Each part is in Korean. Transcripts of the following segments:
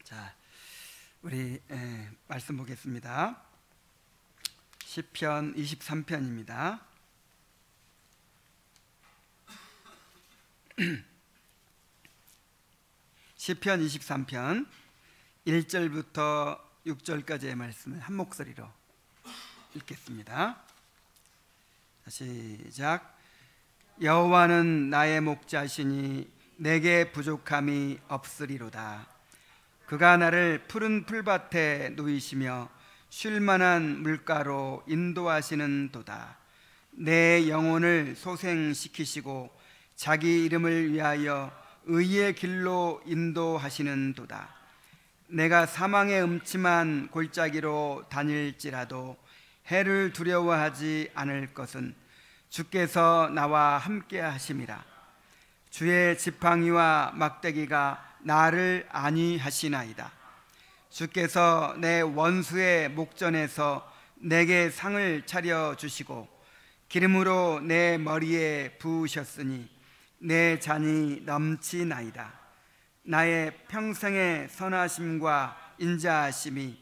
자, 우리 말씀 보겠습니다. 시편 23편입니다. 시편 23편 1절부터 6절까지의 말씀을 한 목소리로 읽겠습니다. 시작. 여호와는 나의 목자시니 내게 부족함이 없으리로다. 그가 나를 푸른 풀밭에 누이시며 쉴만한 물가로 인도하시는 도다. 내 영혼을 소생시키시고 자기 이름을 위하여 의의 길로 인도하시는 도다. 내가 사망의 음침한 골짜기로 다닐지라도 해를 두려워하지 않을 것은 주께서 나와 함께 하심이라. 주의 지팡이와 막대기가 나를 안위하시나이다. 주께서 내 원수의 목전에서 내게 상을 차려주시고 기름으로 내 머리에 부으셨으니 내 잔이 넘치나이다. 나의 평생의 선하심과 인자하심이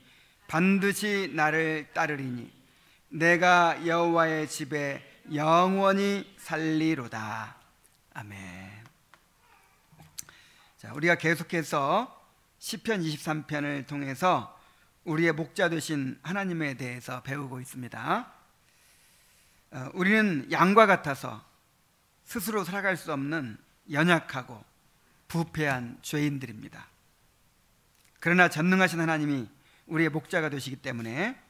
반드시 나를 따르리니 내가 여호와의 집에 영원히 살리로다. 아멘. 자, 우리가 계속해서 시편 23편을 통해서 우리의 목자 되신 하나님에 대해서 배우고 있습니다. 우리는 양과 같아서 스스로 살아갈 수 없는 연약하고 부패한 죄인들입니다. 그러나 전능하신 하나님이 우리의 목자가 되시기 때문에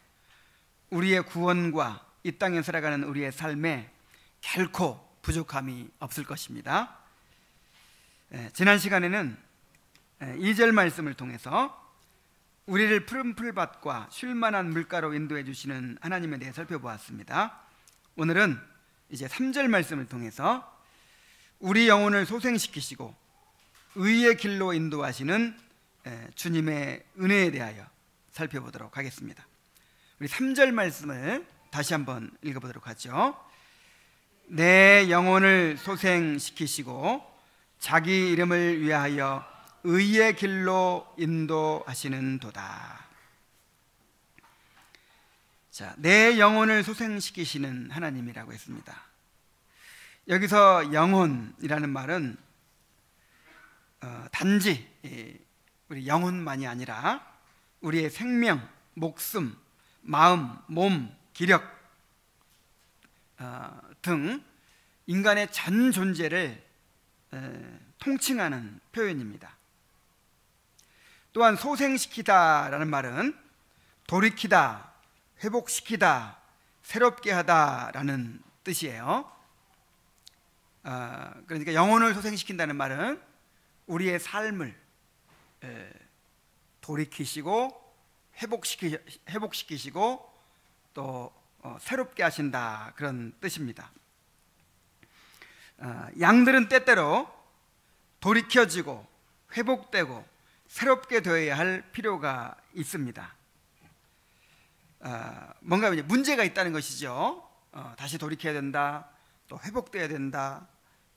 우리의 구원과 이 땅에 살아가는 우리의 삶에 결코 부족함이 없을 것입니다. 지난 시간에는 2절 말씀을 통해서 우리를 푸른 풀밭과 쉴만한 물가로 인도해 주시는 하나님에 대해 살펴보았습니다. 오늘은 이제 3절 말씀을 통해서 우리 영혼을 소생시키시고 의의 길로 인도하시는 주님의 은혜에 대하여 살펴보도록 하겠습니다. 우리 3절 말씀을 다시 한번 읽어보도록 하죠. 내 영혼을 소생시키시고 자기 이름을 위하여 의의 길로 인도하시는 도다. 자, 내 영혼을 소생시키시는 하나님이라고 했습니다. 여기서 영혼이라는 말은 단지 우리 영혼만이 아니라 우리의 생명, 목숨, 마음, 몸, 기력 등 인간의 전 존재를 통칭하는 표현입니다. 또한 소생시키다라는 말은 돌이키다, 회복시키다, 새롭게 하다라는 뜻이에요. 그러니까 영혼을 소생시킨다는 말은 우리의 삶을 돌이키시고 회복시키시고 또 새롭게 하신다, 그런 뜻입니다. 양들은 때때로 돌이켜지고 회복되고 새롭게 되어야 할 필요가 있습니다. 뭔가 문제가 있다는 것이죠. 다시 돌이켜야 된다, 또 회복되어야 된다,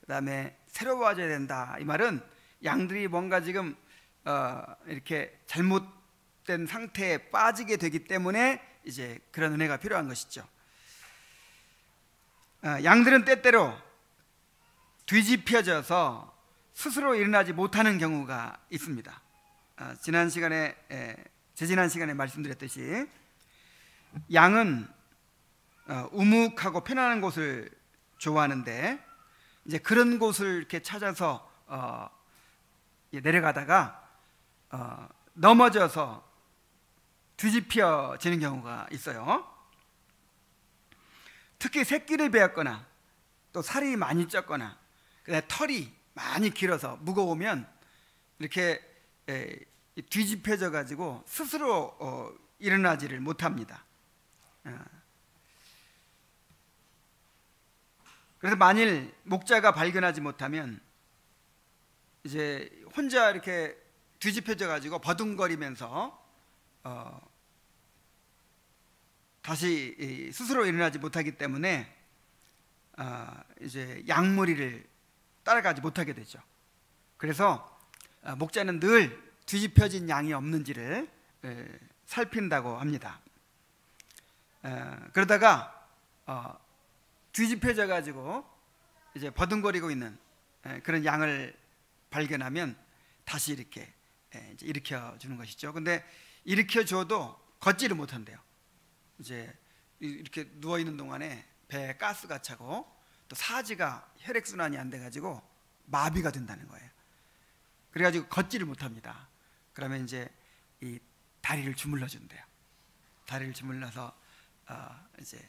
그 다음에 새로워져야 된다. 이 말은 양들이 뭔가 지금 이렇게 잘못된 상태에 빠지게 되기 때문에 이제 그런 은혜가 필요한 것이죠. 양들은 때때로 뒤집혀져서 스스로 일어나지 못하는 경우가 있습니다. 재지난 시간에 말씀드렸듯이 양은 우묵하고 편안한 곳을 좋아하는데 이제 그런 곳을 이렇게 찾아서 내려가다가 넘어져서 뒤집혀지는 경우가 있어요. 특히 새끼를 베었거나 또 살이 많이 쪘거나 그다음에 털이 많이 길어서 무거우면 이렇게 뒤집혀져 가지고 스스로 일어나지를 못합니다. 그래서 만일 목자가 발견하지 못하면 이제 혼자 이렇게 뒤집혀져 가지고 버둥거리면서 다시 스스로 일어나지 못하기 때문에 이제 양무리를 따라가지 못하게 되죠. 그래서 목자는 늘 뒤집혀진 양이 없는지를 살핀다고 합니다. 그러다가 뒤집혀져 가지고 이제 버둥거리고 있는 그런 양을 발견하면 다시 이렇게 이제 일으켜 주는 것이죠. 근데 일으켜 줘도 걷지를 못한대요. 이제 이렇게 누워 있는 동안에 배에 가스가 차고 또 사지가 혈액 순환이 안 돼 가지고 마비가 된다는 거예요. 그래 가지고 걷지를 못합니다. 그러면 이제 이 다리를 주물러 준대요. 다리를 주물러서 이제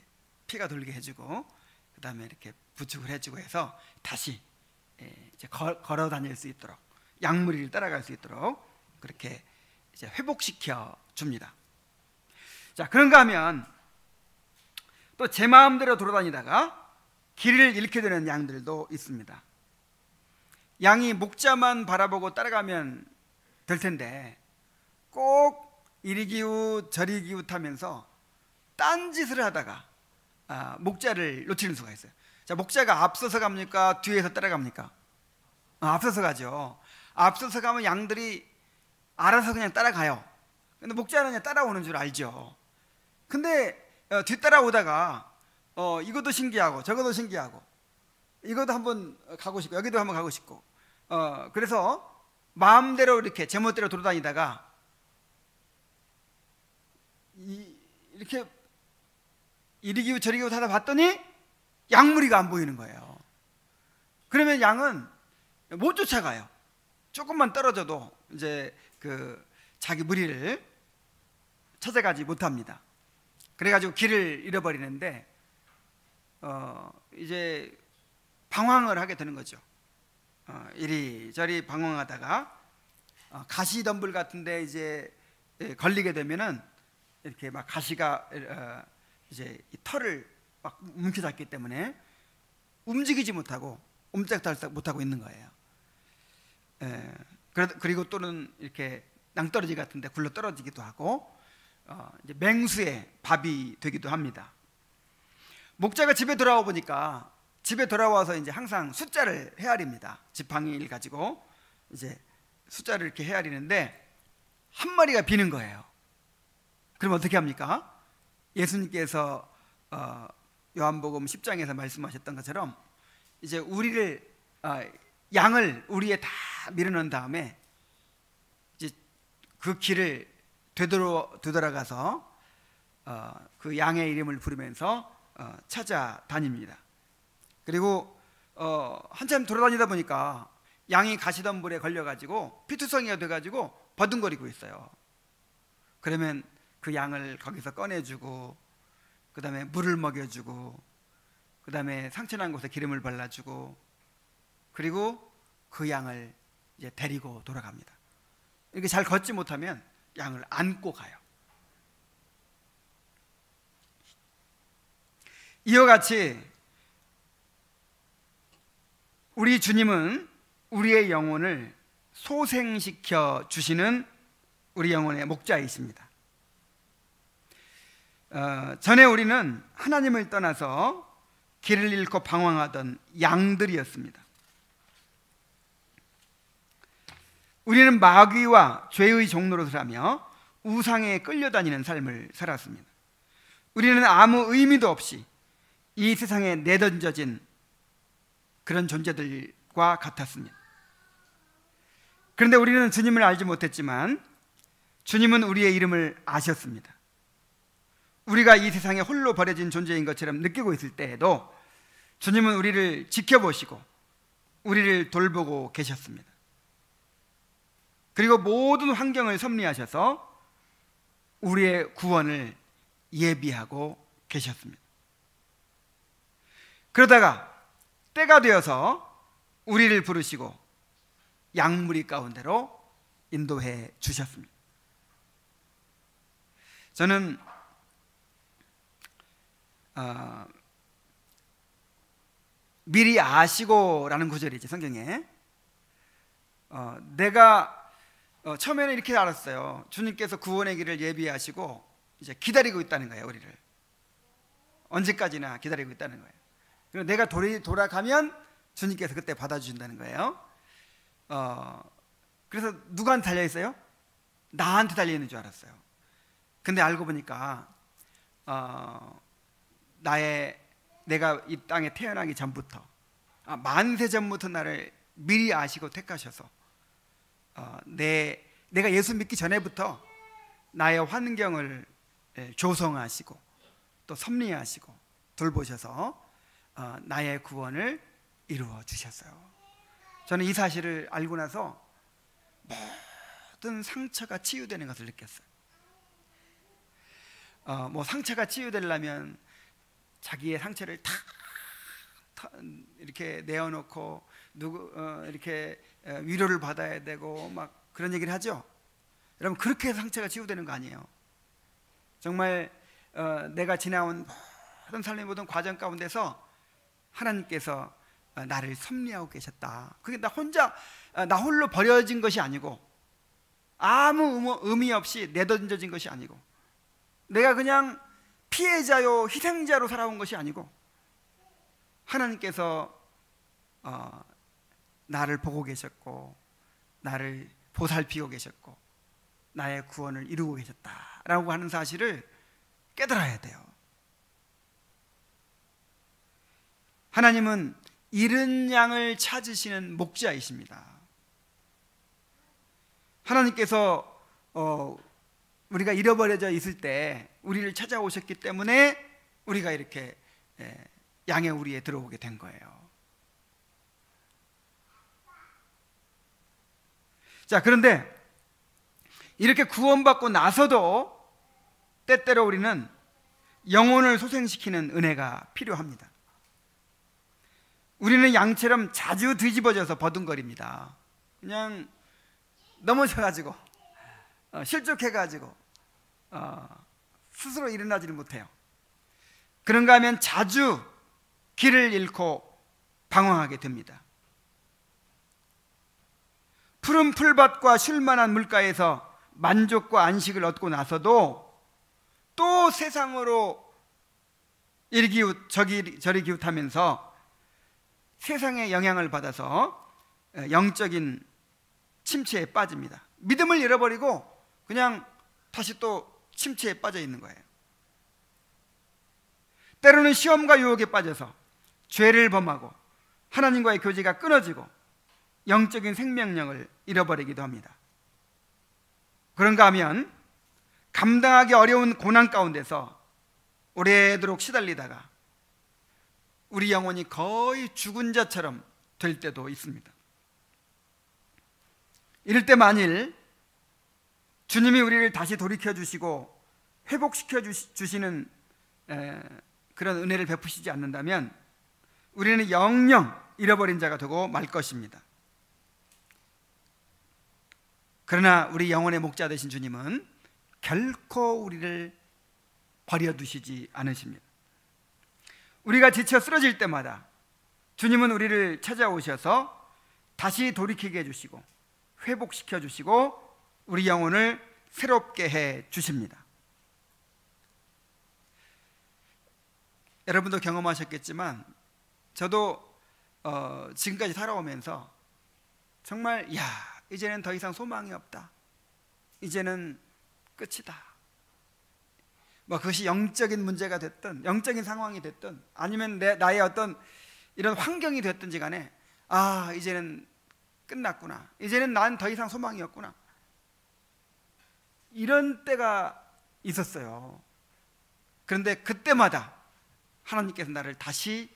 피가 돌게 해주고 그다음에 이렇게 부축을 해주고 해서 다시 이제 걸어 다닐 수 있도록 양무리를 따라갈 수 있도록 그렇게 이제 회복시켜 줍니다. 자, 그런가 하면 또 제 마음대로 돌아다니다가 길을 잃게 되는 양들도 있습니다. 양이 목자만 바라보고 따라가면 될 텐데 꼭 이리 기웃 저리 기웃하면서 딴짓을 하다가 목자를 놓치는 수가 있어요. 자, 목자가 앞서서 갑니까? 뒤에서 따라갑니까? 앞서서 가죠. 앞서서 가면 양들이 알아서 그냥 따라가요. 근데 목자는 그냥 따라오는 줄 알죠. 근데 뒤따라오다가 이것도 신기하고 저것도 신기하고 이것도 한번 가고 싶고 여기도 한번 가고 싶고 그래서 마음대로 이렇게 제멋대로 돌아다니다가 이렇게 이리 기웃 저리 기웃 하다 봤더니 양무리가 안 보이는 거예요. 그러면 양은 못 쫓아가요. 조금만 떨어져도 이제 그 자기 무리를 찾아가지 못합니다. 그래가지고 길을 잃어버리는데 이제 방황을 하게 되는 거죠. 이리저리 방황하다가 가시덤불 같은데 이제 걸리게 되면은 이렇게 막 가시가 이제 이 털을 막 움켜잡기 때문에 움직이지 못하고 옴짝달싹 못하고 있는 거예요. 그리고 또는 이렇게 낭떠러지 같은데 굴러 떨어지기도 하고 이제 맹수의 밥이 되기도 합니다. 목자가 집에 돌아와 보니까 집에 돌아와서 이제 항상 숫자를 헤아립니다. 지팡이를 가지고 이제 숫자를 이렇게 헤아리는데 한 마리가 비는 거예요. 그럼 어떻게 합니까? 예수님께서 요한복음 10장에서 말씀하셨던 것처럼 이제 우리를 양을 우리에 다 밀어넣은 다음에 이제 그 길을 되돌아가서 그 양의 이름을 부르면서 찾아다닙니다. 그리고 한참 돌아다니다 보니까 양이 가시덤불에 걸려가지고 피투성이가 돼가지고 버둥거리고 있어요. 그러면 그 양을 거기서 꺼내주고 그 다음에 물을 먹여주고 그 다음에 상처난 곳에 기름을 발라주고 그리고 그 양을 이제 데리고 돌아갑니다. 이렇게 잘 걷지 못하면 양을 안고 가요. 이와 같이 우리 주님은 우리의 영혼을 소생시켜 주시는 우리 영혼의 목자이십니다. 전에 우리는 하나님을 떠나서 길을 잃고 방황하던 양들이었습니다. 우리는 마귀와 죄의 종노릇을 우상에 끌려다니는 삶을 살았습니다. 우리는 아무 의미도 없이 이 세상에 내던져진 그런 존재들과 같았습니다. 그런데 우리는 주님을 알지 못했지만 주님은 우리의 이름을 아셨습니다. 우리가 이 세상에 홀로 버려진 존재인 것처럼 느끼고 있을 때에도 주님은 우리를 지켜보시고 우리를 돌보고 계셨습니다. 그리고 모든 환경을 섭리하셔서 우리의 구원을 예비하고 계셨습니다. 그러다가 때가 되어서 우리를 부르시고 양무리 가운데로 인도해 주셨습니다. 저는 미리 아시고라는 구절이 있죠, 성경에. 내가 처음에는 이렇게 알았어요. 주님께서 구원의 길을 예비하시고 이제 기다리고 있다는 거예요. 우리를 언제까지나 기다리고 있다는 거예요. 그리고 내가 돌아가면 주님께서 그때 받아주신다는 거예요. 그래서 누구한테 달려있어요? 나한테 달려있는 줄 알았어요. 근데 알고 보니까 내가 이 땅에 태어나기 전부터, 만세 전부터 나를 미리 아시고 택하셔서 내가 예수 믿기 전에부터 나의 환경을 조성하시고 또 섭리하시고 돌보셔서 나의 구원을 이루어 주셨어요. 저는 이 사실을 알고 나서 모든 상처가 치유되는 것을 느꼈어요. 뭐 상처가 치유되려면 자기의 상처를 다 이렇게 내어놓고 이렇게 위로를 받아야 되고 막 그런 얘기를 하죠. 여러분, 그렇게 해서 상처가 치유되는 거 아니에요. 정말 내가 지나온 모든 삶의 모든 과정 가운데서 하나님께서 나를 섭리하고 계셨다. 그게 나 홀로 버려진 것이 아니고, 아무 의미 없이 내던져진 것이 아니고, 내가 그냥 피해자요 희생자로 살아온 것이 아니고, 하나님께서 나를 보고 계셨고 나를 보살피고 계셨고 나의 구원을 이루고 계셨다라고 하는 사실을 깨달아야 돼요. 하나님은 잃은 양을 찾으시는 목자이십니다. 하나님께서 우리가 잃어버려져 있을 때 우리를 찾아오셨기 때문에 우리가 이렇게 양의 우리에 들어오게 된 거예요. 자, 그런데 이렇게 구원받고 나서도 때때로 우리는 영혼을 소생시키는 은혜가 필요합니다. 우리는 양처럼 자주 뒤집어져서 버둥거립니다. 그냥 넘어져가지고 실족해가지고 스스로 일어나지를 못해요. 그런가 하면 자주 길을 잃고 방황하게 됩니다. 푸른 풀밭과 쉴만한 물가에서 만족과 안식을 얻고 나서도 또 세상으로 이리 기웃 저리 기웃하면서 세상의 영향을 받아서 영적인 침체에 빠집니다. 믿음을 잃어버리고 그냥 다시 또 침체에 빠져 있는 거예요. 때로는 시험과 유혹에 빠져서 죄를 범하고 하나님과의 교제가 끊어지고 영적인 생명력을 잃어버리기도 합니다. 그런가 하면 감당하기 어려운 고난 가운데서 오래도록 시달리다가 우리 영혼이 거의 죽은 자처럼 될 때도 있습니다. 이럴 때 만일 주님이 우리를 다시 돌이켜 주시고 회복시켜 주시는 그런 은혜를 베푸시지 않는다면 우리는 영영 잃어버린 자가 되고 말 것입니다. 그러나 우리 영혼의 목자 되신 주님은 결코 우리를 버려두시지 않으십니다. 우리가 지쳐 쓰러질 때마다 주님은 우리를 찾아오셔서 다시 돌이키게 해주시고 회복시켜 주시고 우리 영혼을 새롭게 해 주십니다. 여러분도 경험하셨겠지만 저도 지금까지 살아오면서 정말 이제는 더 이상 소망이 없다, 이제는 끝이다, 뭐 그것이 영적인 문제가 됐든 영적인 상황이 됐든 아니면 나의 어떤 이런 환경이 됐든지 간에 이제는 끝났구나, 이제는 난 더 이상 소망이 없구나, 이런 때가 있었어요. 그런데 그때마다 하나님께서 나를 다시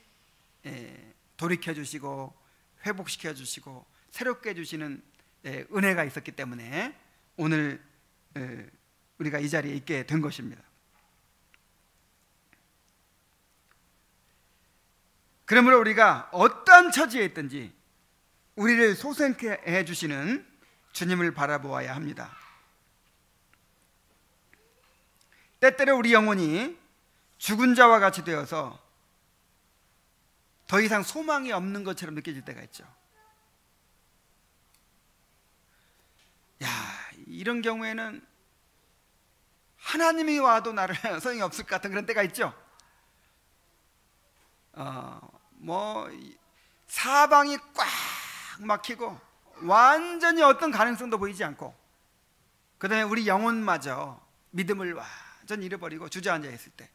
돌이켜 주시고 회복시켜 주시고 새롭게 해주시는 은혜가 있었기 때문에 오늘 우리가 이 자리에 있게 된 것입니다. 그러므로 우리가 어떠한 처지에 있든지 우리를 소생케 해주시는 주님을 바라보아야 합니다. 때때로 우리 영혼이 죽은 자와 같이 되어서 더 이상 소망이 없는 것처럼 느껴질 때가 있죠. 이런 경우에는 하나님이 와도 나를 소용이 없을 것 같은 그런 때가 있죠. 뭐 사방이 꽉 막히고 완전히 어떤 가능성도 보이지 않고 그 다음에 우리 영혼마저 믿음을 완전히 잃어버리고 주저앉아 있을 때,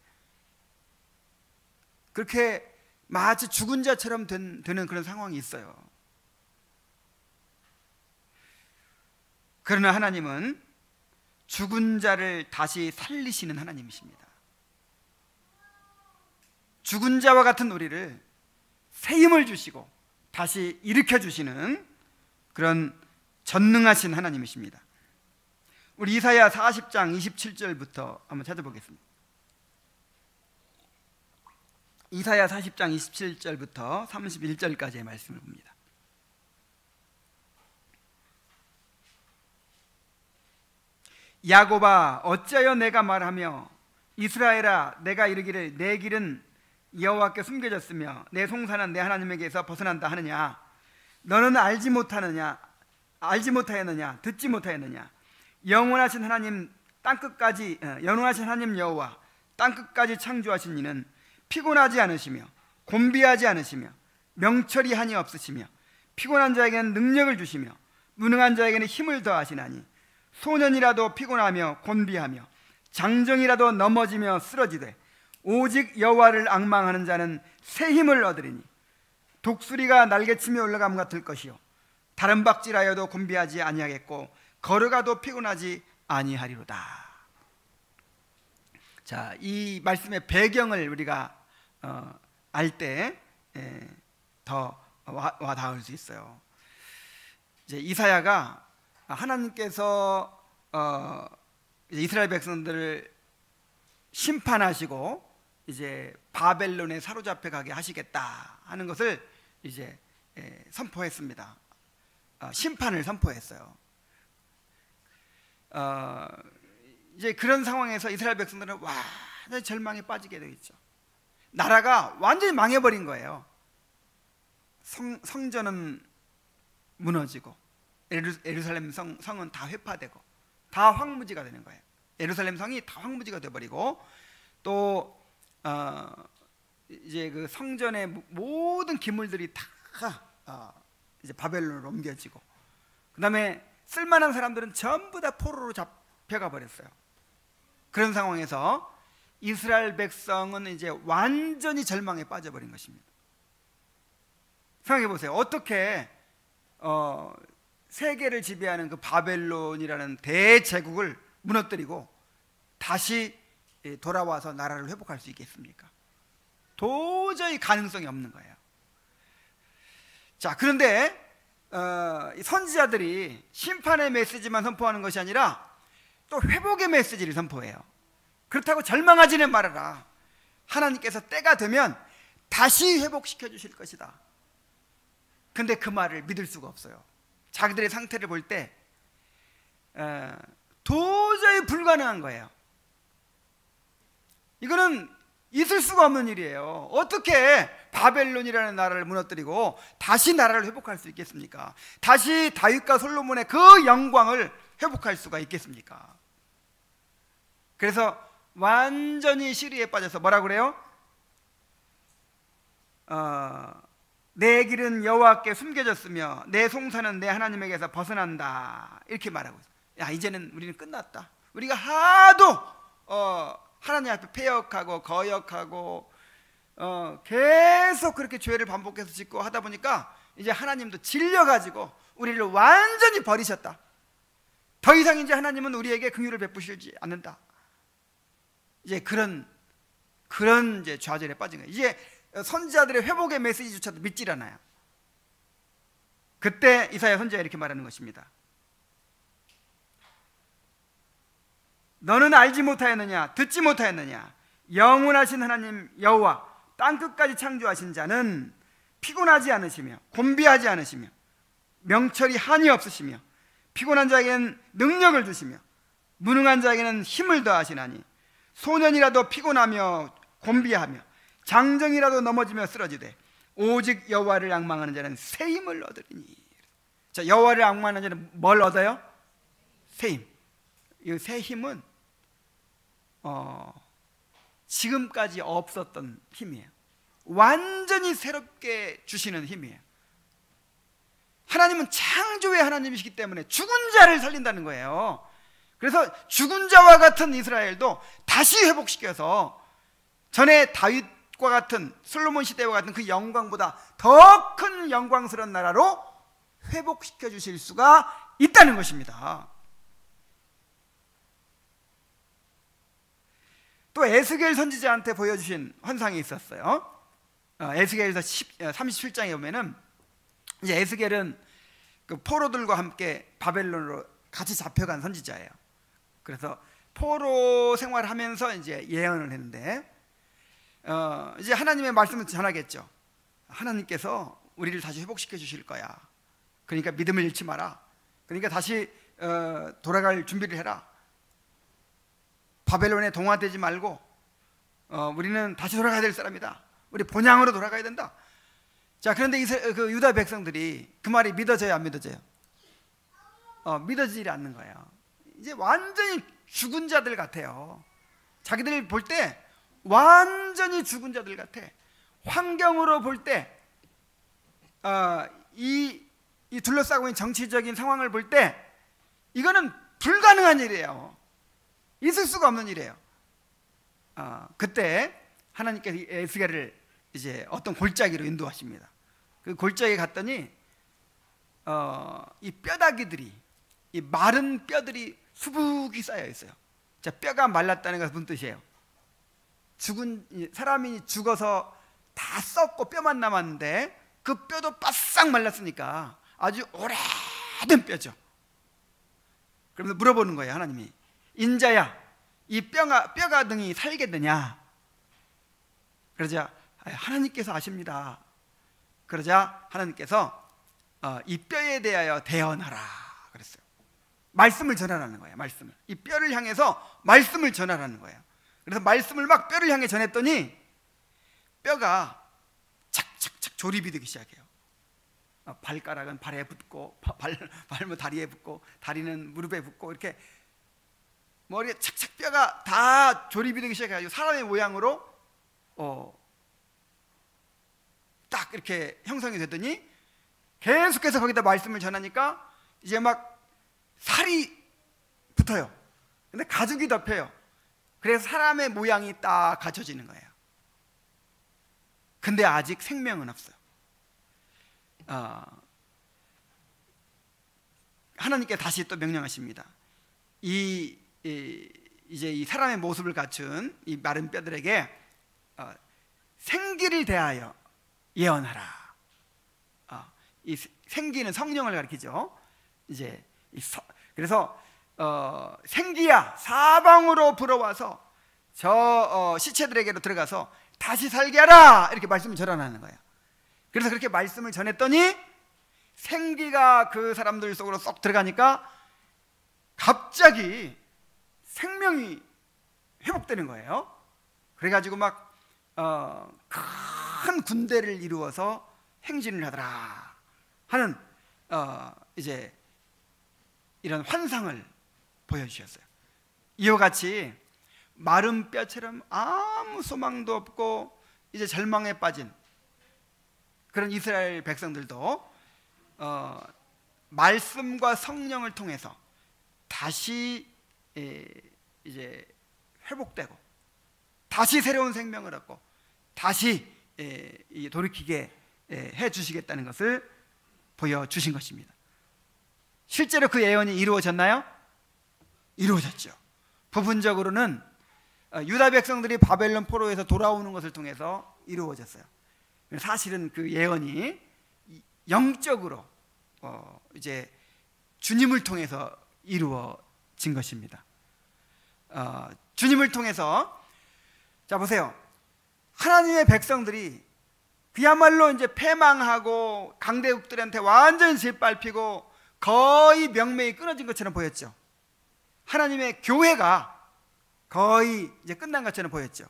그렇게 마치 죽은 자처럼 되는 그런 상황이 있어요. 그러나 하나님은 죽은 자를 다시 살리시는 하나님이십니다. 죽은 자와 같은 우리를 새 힘을 주시고 다시 일으켜 주시는 그런 전능하신 하나님이십니다. 우리 이사야 40장 27절부터 한번 찾아보겠습니다. 이사야 40장 27절부터 31절까지의 말씀을 봅니다. 야곱아, 어찌하여 내가 말하며 이스라엘아, 내가 이르기를 내 길은 여호와께 숨겨졌으며 내 송사는 내 하나님에게서 벗어난다 하느냐? 너는 알지 못하였느냐? 듣지 못하였느냐? 영원하신 하나님 영원하신 하나님 여호와 땅끝까지 창조하신 이는 피곤하지 않으시며 곤비하지 않으시며 명철이 한이 없으시며 피곤한 자에게는 능력을 주시며 무능한 자에게는 힘을 더하시나니 소년이라도 피곤하며 곤비하며 장정이라도 넘어지며 쓰러지되 오직 여호와를 앙망하는 자는 새 힘을 얻으리니 독수리가 날개치며 올라감과 같을 것이요 다른 박질하여도 곤비하지 아니하겠고 걸어가도 피곤하지 아니하리로다. 자, 이 말씀의 배경을 우리가 알 때 더 와닿을 수 있어요. 이제 이사야가 하나님께서 이스라엘 백성들을 심판하시고 이제 바벨론에 사로잡혀 가게 하시겠다 하는 것을 이제 선포했습니다. 심판을 선포했어요. 이제 그런 상황에서 이스라엘 백성들은 완전히 절망에 빠지게 되겠죠. 나라가 완전히 망해버린 거예요. 성전은 무너지고 예루살렘 성은 다 회파되고 다 황무지가 되는 거예요. 예루살렘 성이 다 황무지가 되어버리고 또 이제 그 성전의 모든 기물들이 다 이제 바벨론으로 옮겨지고, 그 다음에 쓸만한 사람들은 전부 다 포로로 잡혀가 버렸어요. 그런 상황에서 이스라엘 백성은 이제 완전히 절망에 빠져버린 것입니다. 생각해 보세요. 어떻게 세계를 지배하는 그 바벨론이라는 대제국을 무너뜨리고 다시 돌아와서 나라를 회복할 수 있겠습니까? 도저히 가능성이 없는 거예요. 자, 그런데 선지자들이 심판의 메시지만 선포하는 것이 아니라 또 회복의 메시지를 선포해요. 그렇다고 절망하지는 말아라. 하나님께서 때가 되면 다시 회복시켜 주실 것이다. 근데 그 말을 믿을 수가 없어요. 자기들의 상태를 볼 때 도저히 불가능한 거예요. 이거는 있을 수가 없는 일이에요. 어떻게 바벨론이라는 나라를 무너뜨리고 다시 나라를 회복할 수 있겠습니까? 다시 다윗과 솔로몬의 그 영광을 회복할 수가 있겠습니까? 그래서 완전히 시리에 빠져서 뭐라고 그래요? 내 길은 여호와께 숨겨졌으며 내 송사는 내 하나님에게서 벗어난다, 이렇게 말하고 있어요. 야, 이제는 우리는 끝났다. 우리가 하도 하나님 앞에 패역하고 거역하고 계속 그렇게 죄를 반복해서 짓고 하다 보니까 이제 하나님도 질려가지고 우리를 완전히 버리셨다. 더 이상 이제 하나님은 우리에게 긍휼을 베푸시지 않는다. 이제 그런 이제 좌절에 빠진 거예요. 이제 선지자들의 회복의 메시지조차도 믿질 않아요. 그때 이사야 선지자가 이렇게 말하는 것입니다. 너는 알지 못하였느냐? 듣지 못하였느냐? 영원하신 하나님 여호와 땅끝까지 창조하신 자는 피곤하지 않으시며 곤비하지 않으시며 명철이 한이 없으시며 피곤한 자에게는 능력을 주시며 무능한 자에게는 힘을 더하시나니 소년이라도 피곤하며 곤비하며 장정이라도 넘어지며 쓰러지되 오직 여호와를 앙망하는 자는 새 힘을 얻으리니. 자, 여호와를 앙망하는 자는 뭘 얻어요? 새 힘. 이 새 힘은 지금까지 없었던 힘이에요. 완전히 새롭게 주시는 힘이에요. 하나님은 창조의 하나님이시기 때문에 죽은 자를 살린다는 거예요. 그래서 죽은 자와 같은 이스라엘도 다시 회복시켜서 전에 다윗과 같은 솔로몬 시대와 같은 그 영광보다 더 큰 영광스러운 나라로 회복시켜 주실 수가 있다는 것입니다. 또 에스겔 선지자한테 보여주신 환상이 있었어요. 에스겔에서 37장에 보면은 이제 에스겔은 그 포로들과 함께 바벨론으로 같이 잡혀간 선지자예요. 그래서 포로 생활하면서 이제 예언을 했는데 이제 하나님의 말씀을 전하겠죠. 하나님께서 우리를 다시 회복시켜 주실 거야. 그러니까 믿음을 잃지 마라. 그러니까 다시 돌아갈 준비를 해라. 바벨론에 동화되지 말고 우리는 다시 돌아가야 될 사람이다. 우리 본향으로 돌아가야 된다. 자, 그런데 그 유다 백성들이 그 말이 믿어져요, 안 믿어져요? 믿어지지 않는 거예요. 이제 완전히 죽은 자들 같아요. 자기들 볼 때 완전히 죽은 자들 같아. 환경으로 볼 때 이 둘러싸고 있는 정치적인 상황을 볼 때 이거는 불가능한 일이에요. 있을 수가 없는 일이에요. 그때 하나님께서 에스겔을 이제 어떤 골짜기로 인도하십니다. 그 골짜기에 갔더니 이 뼈다귀들이, 이 마른 뼈들이 수북이 쌓여 있어요. 자, 뼈가 말랐다는 것은 무슨 뜻이에요? 죽은 사람이 죽어서 다 썩고 뼈만 남았는데 그 뼈도 바싹 말랐으니까 아주 오래된 뼈죠. 그러면서 물어보는 거예요, 하나님이. 인자야, 이 뼈가 등이 살겠느냐? 그러자 하나님께서 아십니다. 그러자 하나님께서 이 뼈에 대하여 대언하라 그랬어요. 말씀을 전하라는 거예요. 말씀을, 이 뼈를 향해서 말씀을 전하라는 거예요. 그래서 말씀을 막 뼈를 향해 전했더니 뼈가 착착착 조립이 되기 시작해요. 발가락은 발에 붙고 발은 다리에 붙고 다리는 무릎에 붙고 이렇게 머리에 착착 뼈가 다 조립이 되기 시작해가지고 사람의 모양으로 딱 이렇게 형성이 되더니 계속해서 거기다 말씀을 전하니까 이제 막 살이 붙어요. 근데 가죽이 덮여요. 그래서 사람의 모양이 딱 갖춰지는 거예요. 근데 아직 생명은 없어요. 하나님께 다시 또 명령하십니다. 이제 이 사람의 모습을 갖춘 이 마른 뼈들에게 생기를 대하여 예언하라. 이 생기는 성령을 가리키죠. 이제 그래서 생기야 사방으로 불어와서 저 시체들에게로 들어가서 다시 살게 하라, 이렇게 말씀을 전하는 거예요. 그래서 그렇게 말씀을 전했더니 생기가 그 사람들 속으로 쏙 들어가니까 갑자기 생명이 회복되는 거예요. 그래가지고 막 큰 군대를 이루어서 행진을 하더라 하는 이제 이런 환상을 보여주셨어요. 이와 같이 마른 뼈처럼 아무 소망도 없고 이제 절망에 빠진 그런 이스라엘 백성들도 말씀과 성령을 통해서 다시 이제 회복되고 다시 새로운 생명을 얻고 다시 돌이키게 해 주시겠다는 것을 보여주신 것입니다. 실제로 그 예언이 이루어졌나요? 이루어졌죠. 부분적으로는 유다 백성들이 바벨론 포로에서 돌아오는 것을 통해서 이루어졌어요. 사실은 그 예언이 영적으로 이제 주님을 통해서 이루어진 것입니다. 주님을 통해서, 자 보세요, 하나님의 백성들이 그야말로 이제 패망하고 강대국들한테 완전히 짓밟히고 거의 명맥이 끊어진 것처럼 보였죠. 하나님의 교회가 거의 이제 끝난 것처럼 보였죠.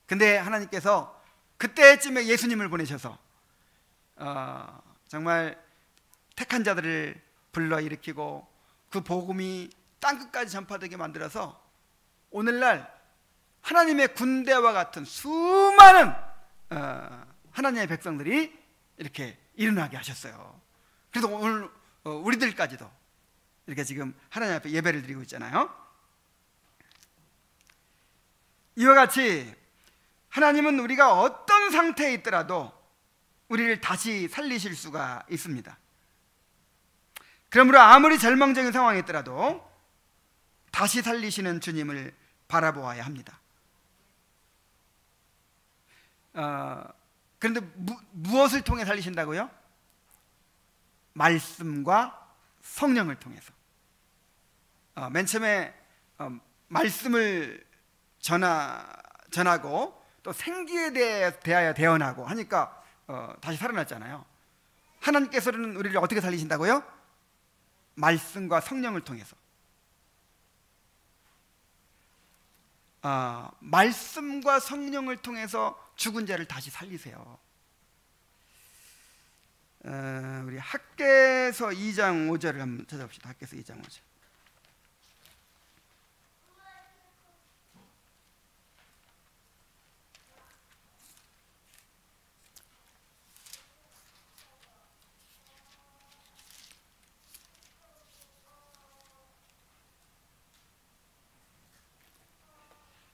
근데 하나님께서 그때쯤에 예수님을 보내셔서 정말 택한 자들을 불러일으키고 그 복음이 땅끝까지 전파되게 만들어서 오늘날 하나님의 군대와 같은 수많은 하나님의 백성들이 이렇게 일어나게 하셨어요. 그래서 오늘 우리들까지도 이렇게 지금 하나님 앞에 예배를 드리고 있잖아요. 이와 같이 하나님은 우리가 어떤 상태에 있더라도 우리를 다시 살리실 수가 있습니다. 그러므로 아무리 절망적인 상황에 있더라도 다시 살리시는 주님을 바라보아야 합니다. 그런데 무엇을 통해 살리신다고요? 말씀과 성령을 통해서. 맨 처음에 말씀을 전하고 또 생기에 대하여 대언하고 하니까 다시 살아났잖아요. 하나님께서는 우리를 어떻게 살리신다고요? 말씀과 성령을 통해서. 말씀과 성령을 통해서 죽은 자를 다시 살리세요. 우리 학개서 2장 5절을 한번 찾아봅시다. 학개서 2장 5절.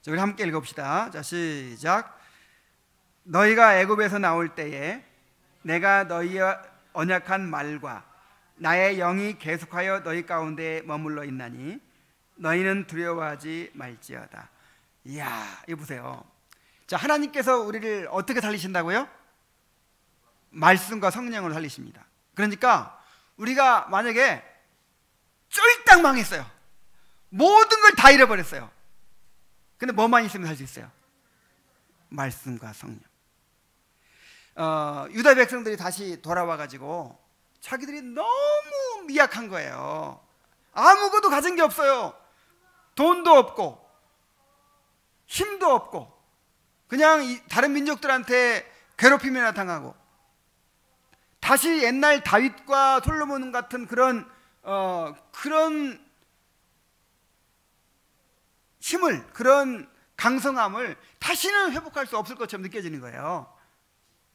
자, 우리 함께 읽어봅시다. 자, 시작. 너희가 애굽에서 나올 때에 내가 너희와 언약한 말과 나의 영이 계속하여 너희 가운데 머물러 있나니 너희는 두려워하지 말지어다. 이야, 이거 보세요. 자, 하나님께서 우리를 어떻게 살리신다고요? 말씀과 성령으로 살리십니다. 그러니까 우리가 만약에 쫄딱 망했어요. 모든 걸 다 잃어버렸어요. 근데 뭐만 있으면 살 수 있어요? 말씀과 성령. 유다 백성들이 다시 돌아와가지고 자기들이 너무 미약한 거예요. 아무것도 가진 게 없어요. 돈도 없고 힘도 없고 그냥 다른 민족들한테 괴롭힘이나 당하고 다시 옛날 다윗과 솔로몬 같은 그런 힘을, 그런 강성함을 다시는 회복할 수 없을 것처럼 느껴지는 거예요.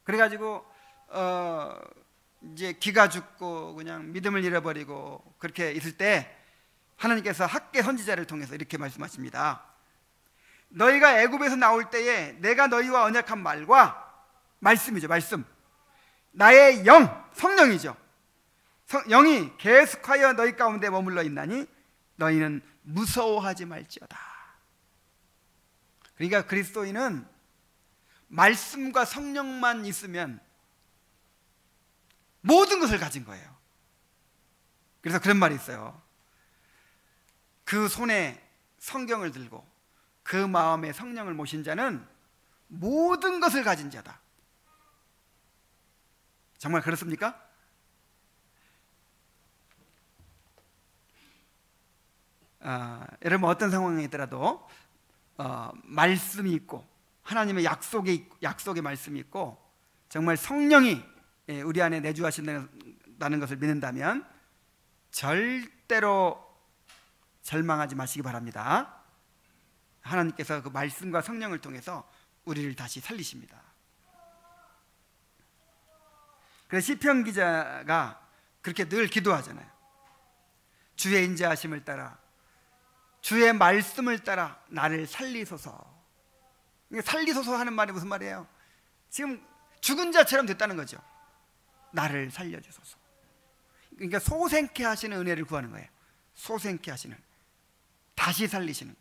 그래가지고 이제 기가 죽고 그냥 믿음을 잃어버리고 그렇게 있을 때 하나님께서 학개 선지자를 통해서 이렇게 말씀하십니다. 너희가 애굽에서 나올 때에 내가 너희와 언약한 말과, 말씀이죠, 말씀, 나의 영, 성령이죠, 영이 계속하여 너희 가운데 머물러 있나니 너희는 무서워하지 말지어다. 그러니까 그리스도인은 말씀과 성령만 있으면 모든 것을 가진 거예요. 그래서 그런 말이 있어요. 그 손에 성경을 들고 그 마음에 성령을 모신 자는 모든 것을 가진 자다. 정말 그렇습니까? 여러분 어떤 상황에 있더라도 말씀이 있고 하나님의 약속의 말씀이 있고 정말 성령이 우리 안에 내주하신다는 것을 믿는다면 절대로 절망하지 마시기 바랍니다. 하나님께서 그 말씀과 성령을 통해서 우리를 다시 살리십니다. 그래서 시편 기자가 그렇게 늘 기도하잖아요. 주의 인자하심을 따라 주의 말씀을 따라 나를 살리소서. 살리소서 하는 말이 무슨 말이에요? 지금 죽은 자처럼 됐다는 거죠. 나를 살려주소서. 그러니까 소생케 하시는 은혜를 구하는 거예요. 소생케 하시는, 다시 살리시는.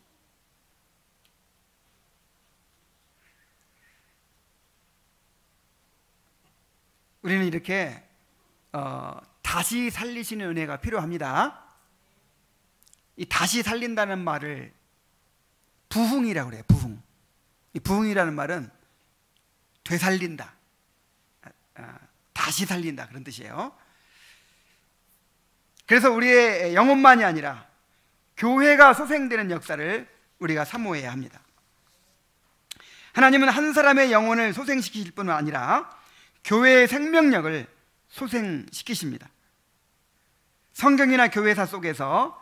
우리는 이렇게 다시 살리시는 은혜가 필요합니다. 이 다시 살린다는 말을 부흥이라고 그래요. 부흥. 이 부흥이라는 말은 되살린다, 다시 살린다, 그런 뜻이에요. 그래서 우리의 영혼만이 아니라 교회가 소생되는 역사를 우리가 사모해야 합니다. 하나님은 한 사람의 영혼을 소생시키실 뿐만 아니라 교회의 생명력을 소생시키십니다. 성경이나 교회사 속에서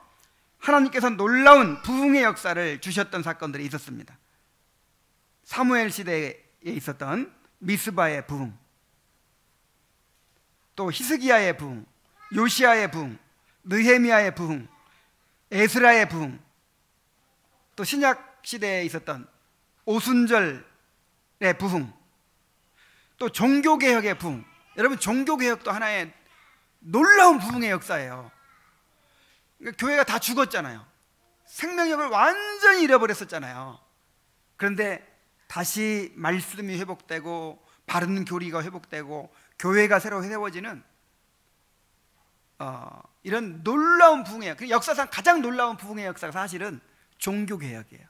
하나님께서 놀라운 부흥의 역사를 주셨던 사건들이 있었습니다. 사무엘 시대에 있었던 미스바의 부흥, 또 히스기야의 부흥, 요시야의 부흥, 느헤미야의 부흥, 에스라의 부흥, 또 신약 시대에 있었던 오순절의 부흥, 또 종교개혁의 부흥. 여러분, 종교개혁도 하나의 놀라운 부흥의 역사예요. 그러니까 교회가 다 죽었잖아요. 생명력을 완전히 잃어버렸었잖아요. 그런데 다시 말씀이 회복되고 바른 교리가 회복되고 교회가 새로 세워지는 이런 놀라운 부흥이에요. 역사상 가장 놀라운 부흥의 역사가 사실은 종교개혁이에요.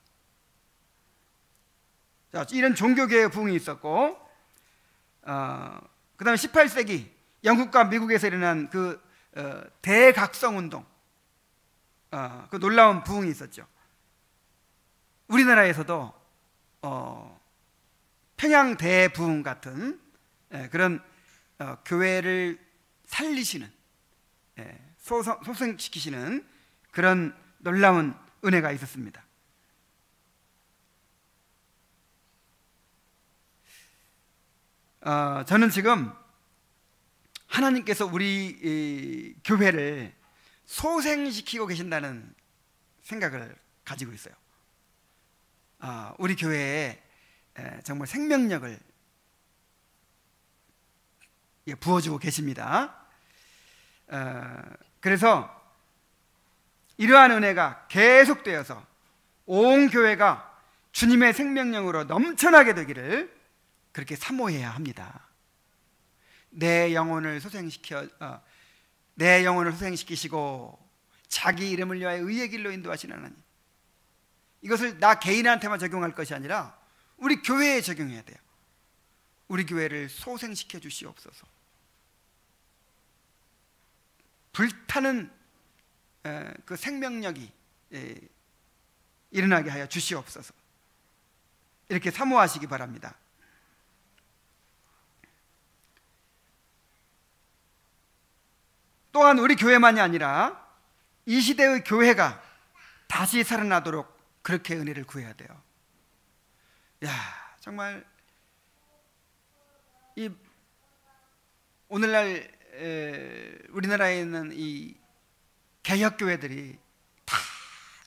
자, 이런 종교개혁 부흥이 있었고, 그 다음에 18세기 영국과 미국에서 일어난 그 대각성운동, 그 놀라운 부흥이 있었죠. 우리나라에서도 평양 대부흥 같은 그런 교회를 살리시는, 소생시키시는 그런 놀라운 은혜가 있었습니다. 저는 지금 하나님께서 우리 교회를 소생시키고 계신다는 생각을 가지고 있어요. 우리 교회에 정말 생명력을 부어주고 계십니다. 그래서 이러한 은혜가 계속되어서 온 교회가 주님의 생명력으로 넘쳐나게 되기를 그렇게 사모해야 합니다. 내 영혼을 소생시키시고 자기 이름을 위하여 의의 길로 인도하시는 하나님, 이것을 나 개인한테만 적용할 것이 아니라 우리 교회에 적용해야 돼요. 우리 교회를 소생시켜 주시옵소서. 불타는 그 생명력이 일어나게 하여 주시옵소서. 이렇게 사모하시기 바랍니다. 또한 우리 교회만이 아니라 이 시대의 교회가 다시 살아나도록 그렇게 은혜를 구해야 돼요. 야, 정말 이 오늘날 우리나라에 있는 이 개혁교회들이 다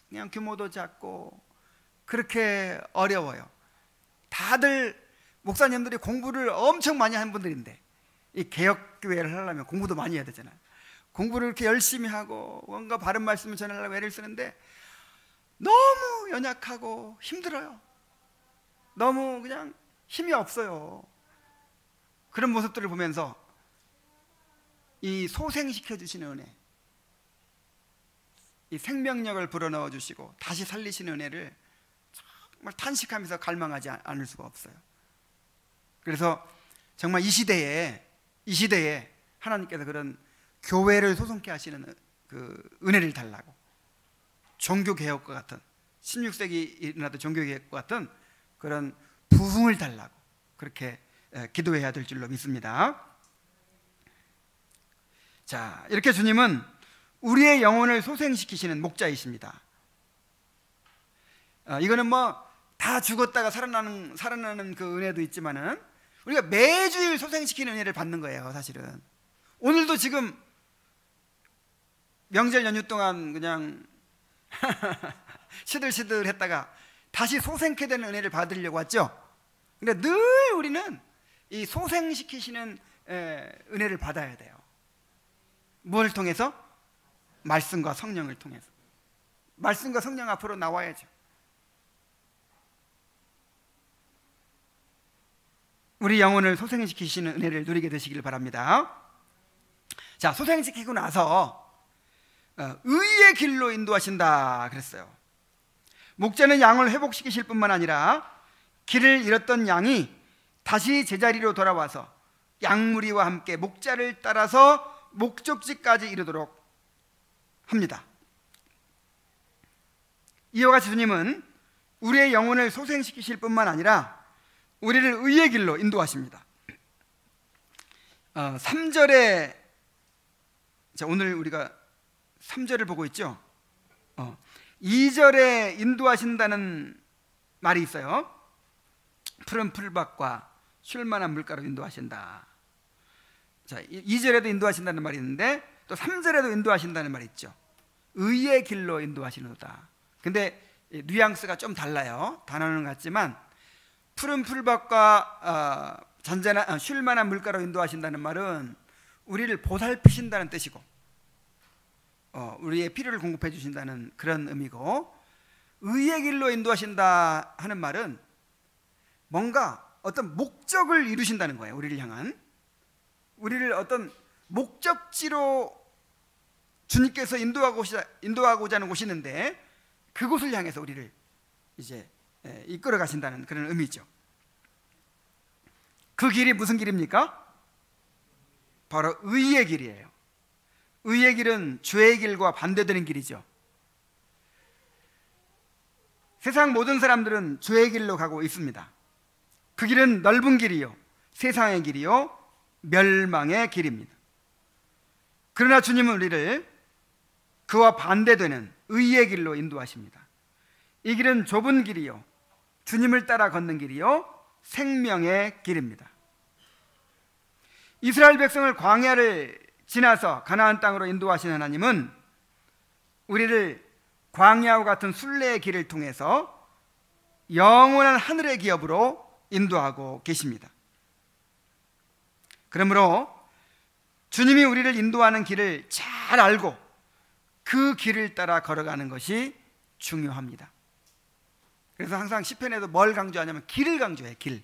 그냥 규모도 작고 그렇게 어려워요. 다들 목사님들이 공부를 엄청 많이 한 분들인데, 이 개혁교회를 하려면 공부도 많이 해야 되잖아요. 공부를 이렇게 열심히 하고 뭔가 바른 말씀을 전하려고 애를 쓰는데 너무 연약하고 힘들어요. 너무 그냥 힘이 없어요. 그런 모습들을 보면서 이 소생시켜 주시는 은혜, 이 생명력을 불어넣어 주시고 다시 살리시는 은혜를 정말 탄식하면서 갈망하지 않을 수가 없어요. 그래서 정말 이 시대에 하나님께서 그런 교회를 소송케 하시는 그 은혜를 달라고, 종교개혁과 같은 16세기 일어나던 종교개혁과 같은 그런 부흥을 달라고 그렇게 기도해야 될 줄로 믿습니다. 자, 이렇게 주님은 우리의 영혼을 소생시키시는 목자이십니다. 이거는 뭐 다 죽었다가 살아나는 그 은혜도 있지만은 우리가 매주일 소생시키는 은혜를 받는 거예요. 사실은 오늘도 지금 명절 연휴 동안 그냥 시들시들 했다가 다시 소생케 되는 은혜를 받으려고 왔죠. 근데 늘 우리는 이 소생시키시는 은혜를 받아야 돼요. 뭘 통해서? 말씀과 성령을 통해서. 말씀과 성령 앞으로 나와야죠. 우리 영혼을 소생시키시는 은혜를 누리게 되시길 바랍니다. 자, 소생시키고 나서 의의 길로 인도하신다 그랬어요. 목자는 양을 회복시키실 뿐만 아니라 길을 잃었던 양이 다시 제자리로 돌아와서 양무리와 함께 목자를 따라서 목적지까지 이르도록 합니다. 이와 같이 주님은 우리의 영혼을 소생시키실 뿐만 아니라 우리를 의의 길로 인도하십니다. 3절에, 자, 오늘 우리가 3절을 보고 있죠. 2절에 인도하신다는 말이 있어요. 푸른 풀밭과 쉴만한 물가로 인도하신다. 자, 2절에도 인도하신다는 말이 있는데 또 3절에도 인도하신다는 말이 있죠. 의의 길로 인도하시노다. 근데 뉘앙스가 좀 달라요. 단어는 같지만 푸른 풀밭과 잔잔한 쉴만한 물가로 인도하신다는 말은 우리를 보살피신다는 뜻이고, 우리의 필요를 공급해 주신다는 그런 의미고, 의의 길로 인도하신다 하는 말은 뭔가 어떤 목적을 이루신다는 거예요. 우리를 향한, 우리를 어떤 목적지로 주님께서 인도하고자 하는 곳이 있는데 그곳을 향해서 우리를 이제 이끌어 가신다는 그런 의미죠. 그 길이 무슨 길입니까? 바로 의의 길이에요. 의의 길은 죄의 길과 반대되는 길이죠. 세상 모든 사람들은 죄의 길로 가고 있습니다. 그 길은 넓은 길이요, 세상의 길이요, 멸망의 길입니다. 그러나 주님은 우리를 그와 반대되는 의의 길로 인도하십니다. 이 길은 좁은 길이요, 주님을 따라 걷는 길이요, 생명의 길입니다. 이스라엘 백성을 광야를 지나서 가나안 땅으로 인도하신 하나님은 우리를 광야와 같은 순례의 길을 통해서 영원한 하늘의 기업으로 인도하고 계십니다. 그러므로 주님이 우리를 인도하는 길을 잘 알고 그 길을 따라 걸어가는 것이 중요합니다. 그래서 항상 시편에도 뭘 강조하냐면 길을 강조해. 길.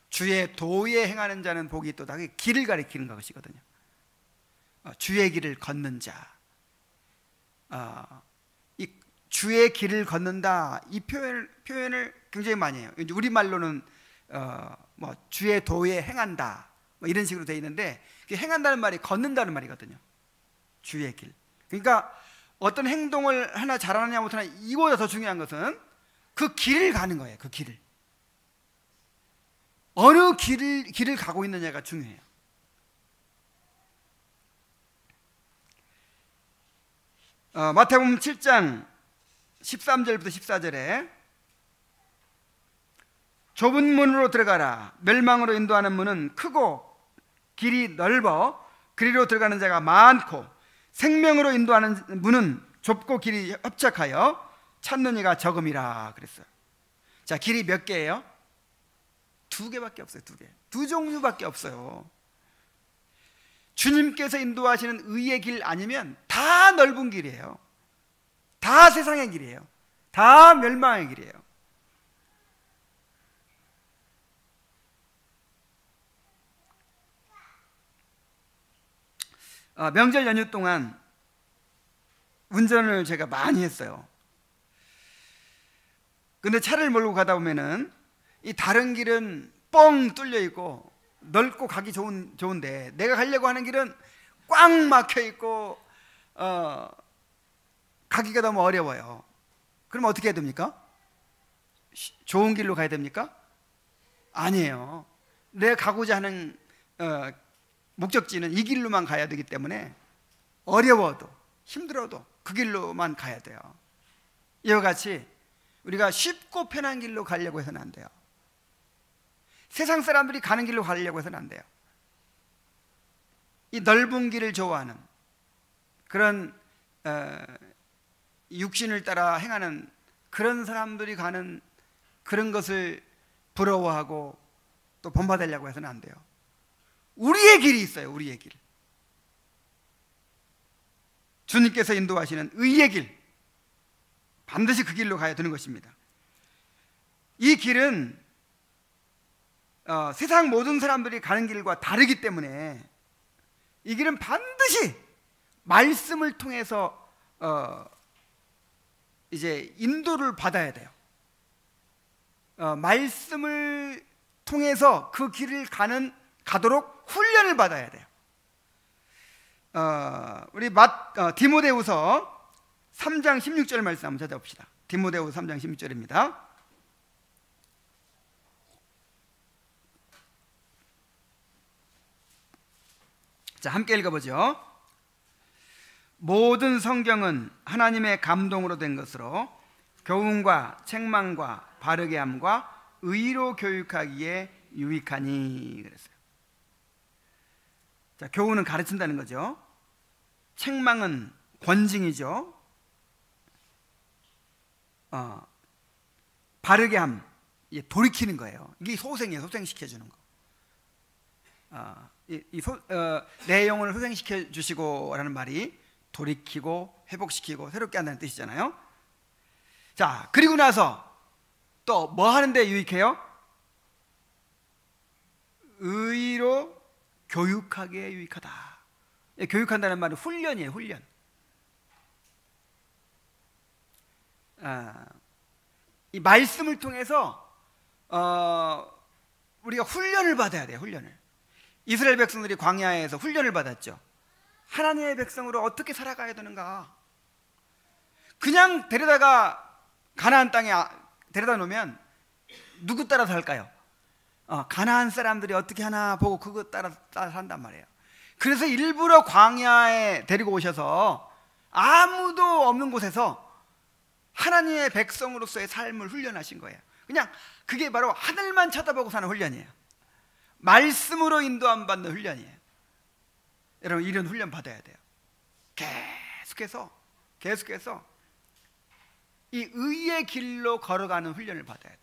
주의 도에 행하는 자는 복이 있도다. 그게 길을 가리키는 것이거든요. 주의 길을 걷는 자, 이 주의 길을 걷는다, 이 표현을 굉장히 많이 해요. 우리말로는 뭐 주의 도에 행한다 뭐 이런 식으로 되어 있는데, 행한다는 말이 걷는다는 말이거든요. 주의 길. 그러니까 어떤 행동을 하나 잘하느냐 못하느냐, 이거보다 더 중요한 것은 그 길을 가는 거예요. 그 길을, 어느 길을 가고 있느냐가 중요해요. 마태복음 7장 13절부터 14절에 좁은 문으로 들어가라. 멸망으로 인도하는 문은 크고 길이 넓어 그리로 들어가는 자가 많고, 생명으로 인도하는 문은 좁고 길이 협착하여 찾는 이가 적음이라 그랬어요. 자, 길이 몇 개예요? 2개밖에 없어요. 2개. 2종류밖에 없어요. 주님께서 인도하시는 의의 길 아니면 다 넓은 길이에요. 다 세상의 길이에요. 다 멸망의 길이에요. 명절 연휴 동안 운전을 제가 많이 했어요. 근데 차를 몰고 가다 보면은 이 다른 길은 뻥 뚫려 있고 넓고 가기 좋은데 내가 가려고 하는 길은 꽉 막혀 있고 가기가 너무 어려워요. 그럼 어떻게 해야 됩니까? 좋은 길로 가야 됩니까? 아니에요. 내가 가고자 하는 목적지는 이 길로만 가야 되기 때문에 어려워도 힘들어도 그 길로만 가야 돼요. 이와 같이 우리가 쉽고 편한 길로 가려고 해서는 안 돼요. 세상 사람들이 가는 길로 가려고 해서는 안 돼요. 이 넓은 길을 좋아하는 그런 육신을 따라 행하는 그런 사람들이 가는 그런 것을 부러워하고 또 본받으려고 해서는 안 돼요. 우리의 길이 있어요. 우리의 길. 주님께서 인도하시는 의의 길, 반드시 그 길로 가야 되는 것입니다. 이 길은 세상 모든 사람들이 가는 길과 다르기 때문에 이 길은 반드시 말씀을 통해서 이제 인도를 받아야 돼요. 말씀을 통해서 그 길을 가도록 훈련을 받아야 돼요. 우리 디모데후서 3장 16절 말씀 한번 찾아봅시다. 디모데후서 3장 16절입니다. 자, 함께 읽어보죠. 모든 성경은 하나님의 감동으로 된 것으로 교훈과 책망과 바르게 함과 의로 교육하기에 유익하니 그랬어요. 자, 교훈은 가르친다는 거죠. 책망은 권징이죠. 바르게 함, 돌이키는 거예요. 이게 소생이에요. 소생시켜주는 거. 내 영혼을 소생시켜 주시고라는 말이 돌이키고 회복시키고 새롭게 한다는 뜻이잖아요. 자, 그리고 나서 또 뭐 하는데 유익해요? 의로 교육하기에 유익하다. 교육한다는 말은 훈련이에요. 훈련. 이 말씀을 통해서 우리가 훈련을 받아야 돼요. 훈련을. 이스라엘 백성들이 광야에서 훈련을 받았죠. 하나님의 백성으로 어떻게 살아가야 되는가. 그냥 데려다가 가나안 땅에 데려다 놓으면 누구 따라 살까요? 가나안 사람들이 어떻게 하나 보고 그거 따라 산단 말이에요. 그래서 일부러 광야에 데리고 오셔서 아무도 없는 곳에서 하나님의 백성으로서의 삶을 훈련하신 거예요. 그냥 그게 바로 하늘만 쳐다보고 사는 훈련이에요. 말씀으로 인도함 받는 훈련이에요. 여러분, 이런 훈련 받아야 돼요. 계속해서 이 의의 길로 걸어가는 훈련을 받아야 돼요.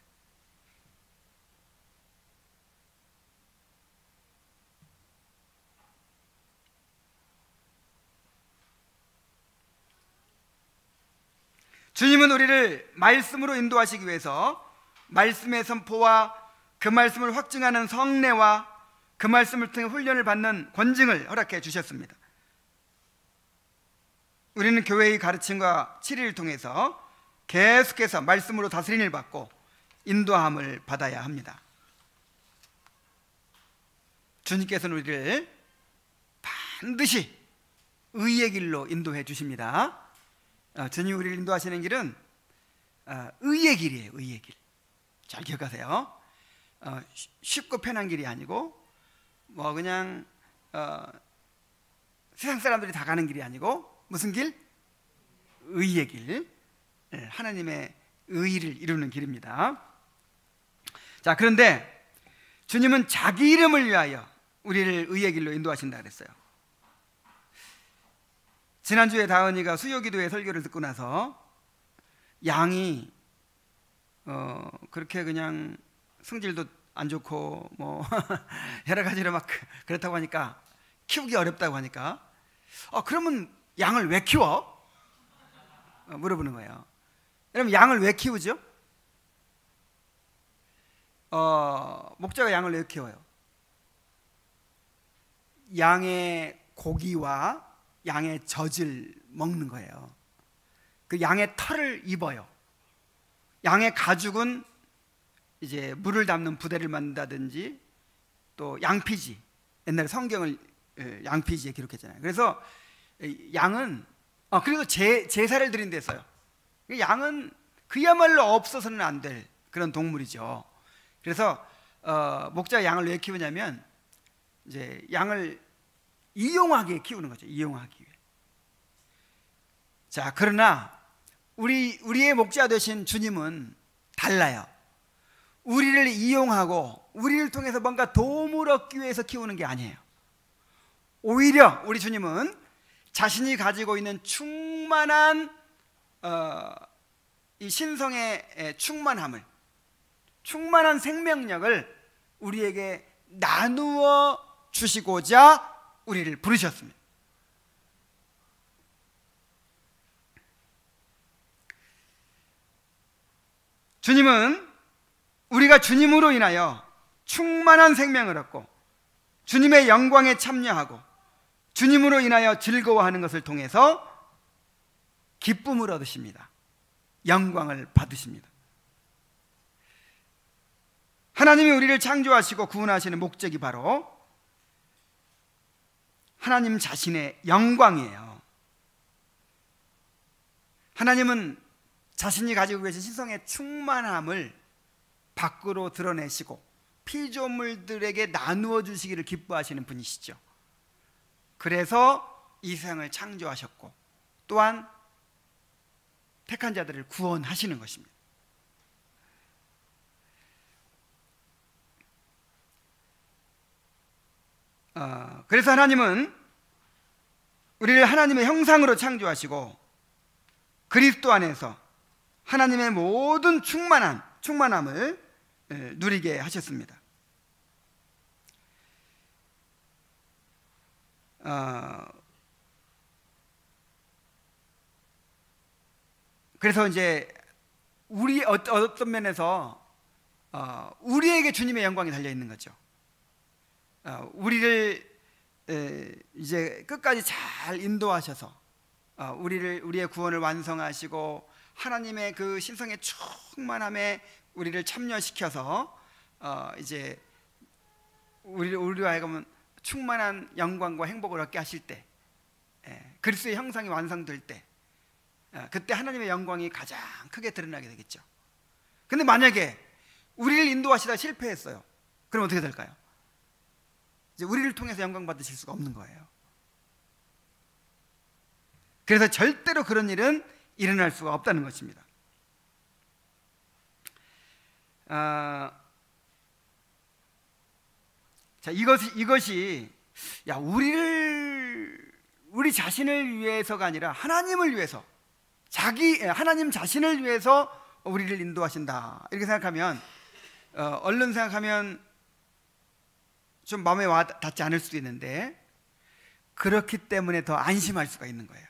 주님은 우리를 말씀으로 인도하시기 위해서 말씀의 선포와 그 말씀을 확증하는 성례와 그 말씀을 통해 훈련을 받는 권징을 허락해 주셨습니다. 우리는 교회의 가르침과 치리를 통해서 계속해서 말씀으로 다스림을 받고 인도함을 받아야 합니다. 주님께서는 우리를 반드시 의의 길로 인도해 주십니다. 주님이 우리를 인도하시는 길은 의의 길이에요. 의의 길. 잘 기억하세요. 쉽고 편한 길이 아니고 뭐 그냥 세상 사람들이 다 가는 길이 아니고 무슨 길? 의의 길. 하나님의 의를 이루는 길입니다. 자, 그런데 주님은 자기 이름을 위하여 우리를 의의 길로 인도하신다 그랬어요. 지난주에 다은이가 수요기도회 설교를 듣고 나서 양이 그렇게 그냥 성질도 안 좋고 뭐 여러 가지로 막 그렇다고 하니까 키우기 어렵다고 하니까 그러면 양을 왜 키워? 물어보는 거예요. 여러분, 양을 왜 키우죠? 목자가 양을 왜 키워요? 양의 고기와 양의 젖을 먹는 거예요. 그 양의 털을 입어요. 양의 가죽은 이제 물을 담는 부대를 만든다든지 또 양피지, 옛날에 성경을 양피지에 기록했잖아요. 그래서 양은 그리고 제사를 드린 데 써요. 양은 그야말로 없어서는 안 될 그런 동물이죠. 그래서 목자가 양을 왜 키우냐면 이제 양을 이용하게 키우는 거죠. 이용하기 위해. 자, 그러나 우리의 목자 되신 주님은 달라요. 우리를 이용하고 우리를 통해서 뭔가 도움을 얻기 위해서 키우는 게 아니에요. 오히려 우리 주님은 자신이 가지고 있는 충만한 이 신성의 충만한 생명력을 우리에게 나누어 주시고자 우리를 부르셨습니다. 주님은 우리가 주님으로 인하여 충만한 생명을 얻고 주님의 영광에 참여하고 주님으로 인하여 즐거워하는 것을 통해서 기쁨을 얻으십니다. 영광을 받으십니다. 하나님이 우리를 창조하시고 구원하시는 목적이 바로 하나님 자신의 영광이에요. 하나님은 자신이 가지고 계신 신성의 충만함을 밖으로 드러내시고 피조물들에게 나누어 주시기를 기뻐하시는 분이시죠. 그래서 이 세상을 창조하셨고 또한 택한 자들을 구원하시는 것입니다. 그래서 하나님은 우리를 하나님의 형상으로 창조하시고 그리스도 안에서 하나님의 모든 충만함을 누리게 하셨습니다. 그래서 이제 우리 어떤 면에서 우리에게 주님의 영광이 달려 있는 거죠. 우리를 이제 끝까지 잘 인도하셔서 우리의 구원을 완성하시고 하나님의 그 신성의 충만함에 우리를 참여시켜서 이제 우리와 하여금 충만한 영광과 행복을 얻게 하실 때, 그리스도의 형상이 완성될 때, 그때 하나님의 영광이 가장 크게 드러나게 되겠죠. 근데 만약에 우리를 인도하시다 실패했어요. 그럼 어떻게 될까요? 이제 우리를 통해서 영광 받으실 수가 없는 거예요. 그래서 절대로 그런 일은 일어날 수가 없다는 것입니다. 자, 이것이 우리 자신을 위해서가 아니라 하나님을 위해서, 하나님 자신을 위해서 우리를 인도하신다, 이렇게 생각하면 얼른 생각하면 좀 마음에 와 닿지 않을 수도 있는데, 그렇기 때문에 더 안심할 수가 있는 거예요.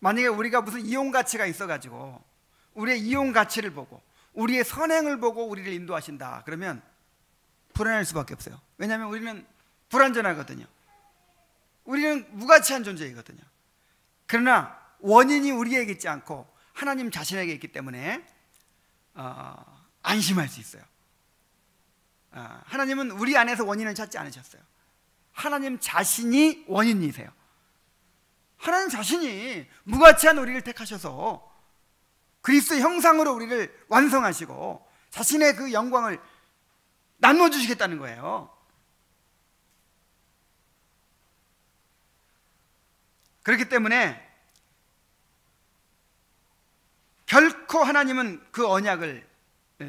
만약에 우리가 무슨 이용 가치가 있어가지고 우리의 이용 가치를 보고 우리의 선행을 보고 우리를 인도하신다, 그러면 불안할 수밖에 없어요. 왜냐하면 우리는 불완전하거든요. 우리는 무가치한 존재이거든요. 그러나 원인이 우리에게 있지 않고 하나님 자신에게 있기 때문에 안심할 수 있어요. 하나님은 우리 안에서 원인을 찾지 않으셨어요. 하나님 자신이 원인이세요. 하나님 자신이 무가치한 우리를 택하셔서 그리스도의 형상으로 우리를 완성하시고 자신의 그 영광을 나눠주시겠다는 거예요. 그렇기 때문에 결코 하나님은 그 언약을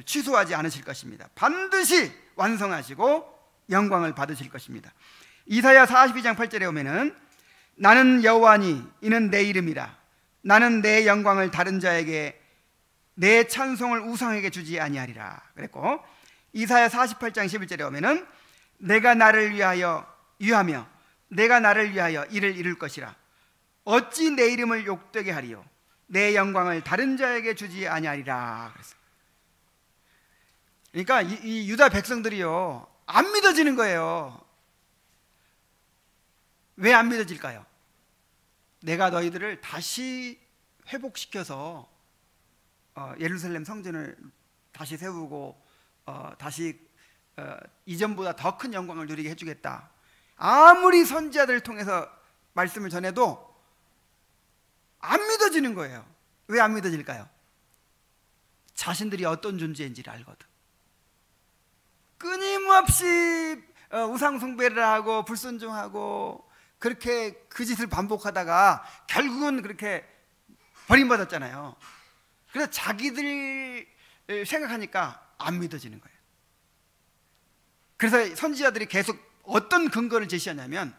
취소하지 않으실 것입니다. 반드시 완성하시고 영광을 받으실 것입니다. 이사야 42장 8절에 오면은 나는 여호와니 이는 내 이름이라 나는 내 영광을 다른 자에게 내 찬송을 우상에게 주지 아니하리라 그랬고, 이사야 48장 11절에 오면은 내가 나를 위하여 유하며 내가 나를 위하여 이를 이룰 것이라 어찌 내 이름을 욕되게 하리요 내 영광을 다른 자에게 주지 아니하리라 그랬어요. 그러니까 이 유다 백성들이요 안 믿어지는 거예요. 왜 안 믿어질까요? 내가 너희들을 다시 회복시켜서 예루살렘 성전을 다시 세우고 다시 이전보다 더 큰 영광을 누리게 해주겠다. 아무리 선지자들을 통해서 말씀을 전해도 안 믿어지는 거예요. 왜 안 믿어질까요? 자신들이 어떤 존재인지를 알거든. 끊임없이 우상 숭배를 하고 불순종하고 그렇게 그 짓을 반복하다가 결국은 그렇게 버림받았잖아요. 그래서 자기들 생각하니까 안 믿어지는 거예요. 그래서 선지자들이 계속 어떤 근거를 제시하냐면,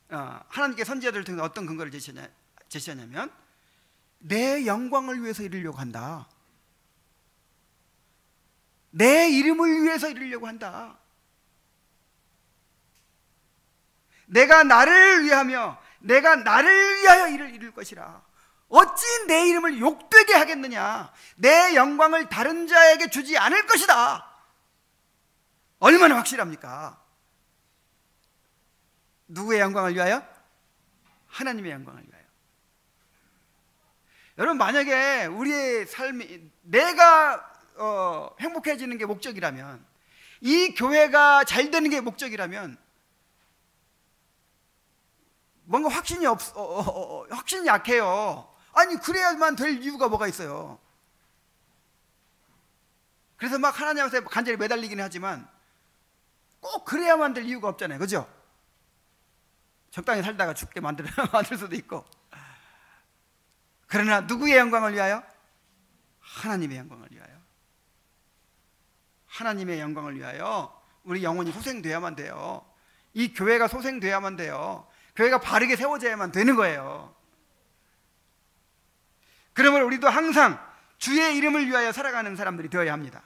하나님께 선지자들을 통해서 어떤 근거를 제시하냐면 내 영광을 위해서 이루려고 한다. 내 이름을 위해서 이루려고 한다. 내가 나를 위하며 내가 나를 위하여 이를 이룰 것이라 어찌 내 이름을 욕되게 하겠느냐. 내 영광을 다른 자에게 주지 않을 것이다. 얼마나 확실합니까? 누구의 영광을 위하여? 하나님의 영광을 위하여. 여러분, 만약에 우리의 삶이 내가 행복해지는 게 목적이라면, 이 교회가 잘 되는 게 목적이라면 뭔가 확신이 약해요. 아니, 그래야만 될 이유가 뭐가 있어요. 그래서 막 하나님 앞에 간절히 매달리긴 하지만 꼭 그래야만 될 이유가 없잖아요. 그죠? 적당히 살다가 죽게 만들 수도 있고. 그러나 누구의 영광을 위하여? 하나님의 영광을 위하여. 하나님의 영광을 위하여 우리 영혼이 소생돼야만 돼요. 이 교회가 소생돼야만 돼요. 교회가 바르게 세워져야만 되는 거예요. 그러면 우리도 항상 주의 이름을 위하여 살아가는 사람들이 되어야 합니다.